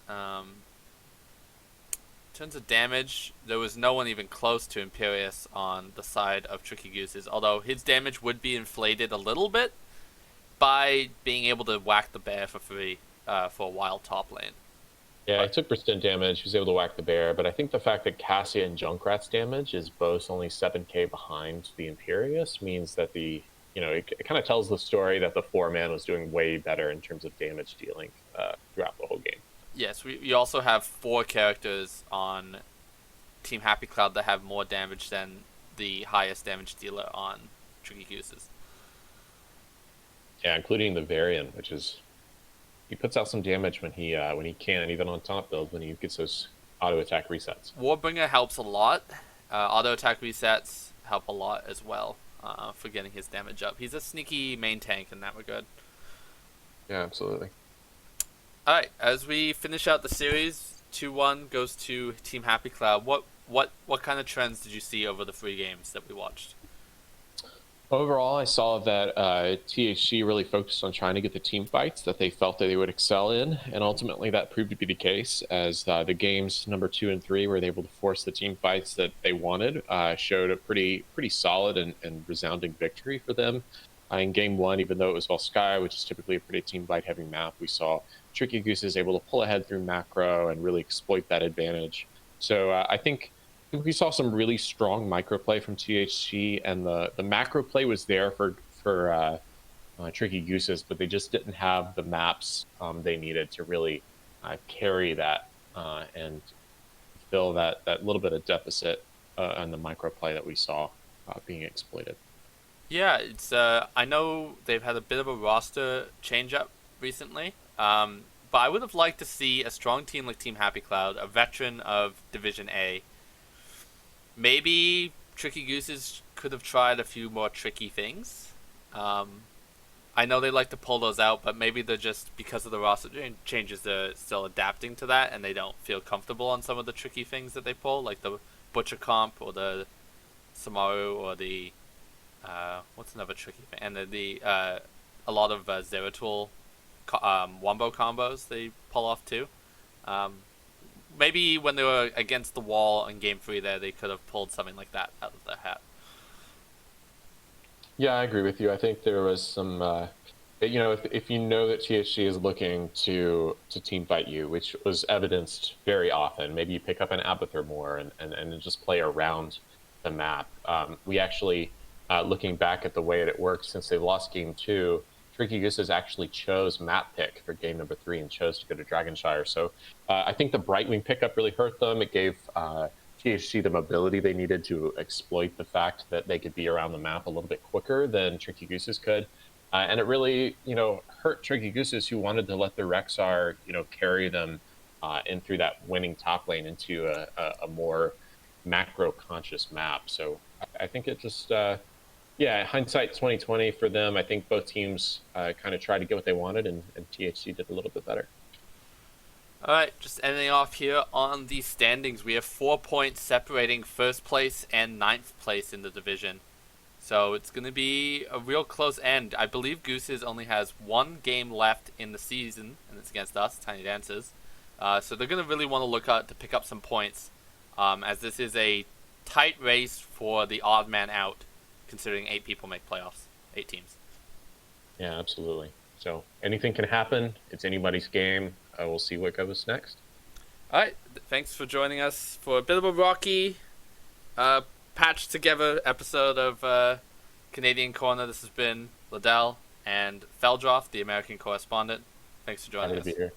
[SPEAKER 1] In terms of damage, there was no one even close to Imperious on the side of Tricky Gooses, although his damage would be inflated a little bit by being able to whack the bear for free for a while top lane.
[SPEAKER 2] Yeah, he took percent damage. He was able to whack the bear, but I think the fact that Cassia and Junkrat's damage is both only 7k behind the Imperious means that it kind of tells the story that the 4-man was doing way better in terms of damage dealing throughout the whole game.
[SPEAKER 1] Yes, we also have 4 characters on Team Happy Cloud that have more damage than the highest damage dealer on Tricky Gooses.
[SPEAKER 2] Yeah, including the Varian, which is he puts out some damage when he can, even on top build when he gets those auto attack resets.
[SPEAKER 1] Warbringer helps a lot. Auto attack resets help a lot as well for getting his damage up. He's a sneaky main tank in that regard.
[SPEAKER 2] Yeah, absolutely.
[SPEAKER 1] All right, as we finish out the series, 2-1 goes to Team Happy Cloud. What kind of trends did you see over the 3 games that we watched?
[SPEAKER 2] Overall, I saw that THC really focused on trying to get the team fights that they felt that they would excel in, and ultimately that proved to be the case as the games number 2 and 3 were able to force the team fights that they wanted, showed a pretty solid and resounding victory for them. In game 1, even though it was Volskaya, which is typically a pretty team fight heavy map, we saw Tricky Gooses able to pull ahead through macro and really exploit that advantage. So I think we saw some really strong micro play from THC, and the macro play was there for Tricky Gooses, but they just didn't have the maps they needed to really carry that and fill that little bit of deficit on the micro play that we saw being exploited.
[SPEAKER 1] Yeah, it's I know they've had a bit of a roster change up recently, but I would have liked to see a strong team like Team Happy Cloud, a veteran of Division A. Maybe Tricky Gooses could have tried a few more tricky things. I know they like to pull those out, but maybe they're just, because of the roster changes, they're still adapting to that, and they don't feel comfortable on some of the tricky things that they pull, like the Butcher comp or the Samaru or the what's another tricky thing, and a lot of Zeratul wombo combos they pull off too. Um, Maybe when they were against the wall in Game 3 there, they could have pulled something like that out of their hat.
[SPEAKER 2] Yeah, I agree with you. I think there was some, if you know that THC is looking to team fight you, which was evidenced very often, maybe you pick up an Abathur more and just play around the map. We actually, looking back at the way it worked since they've lost Game 2, Tricky Gooses actually chose map pick for game number 3 and chose to go to Dragonshire. So I think the Brightwing pickup really hurt them. It gave THC the mobility they needed to exploit the fact that they could be around the map a little bit quicker than Tricky Gooses could. And it really, hurt Tricky Gooses who wanted to let their Rexar, carry them in through that winning top lane into a more macro-conscious map. So I think it just... hindsight 2020 for them. I think both teams kind of tried to get what they wanted, and THC did a little bit better.
[SPEAKER 1] All right, just ending off here on the standings. We have 4 points separating first place and 9th place in the division. So it's going to be a real close end. I believe Gooses only has 1 game left in the season, and it's against us, Tiny Dancers. So they're going to really want to look out to pick up some points, as this is a tight race for the odd man out, considering 8 people make playoffs, 8 teams.
[SPEAKER 2] Yeah, absolutely. So anything can happen. It's anybody's game. We'll see what goes next.
[SPEAKER 1] All right, thanks for joining us for a bit of a rocky, patched together episode of Canadian Corner. This has been Liddell and Feldroff, the American correspondent. Thanks for joining us.
[SPEAKER 2] Happy to be here.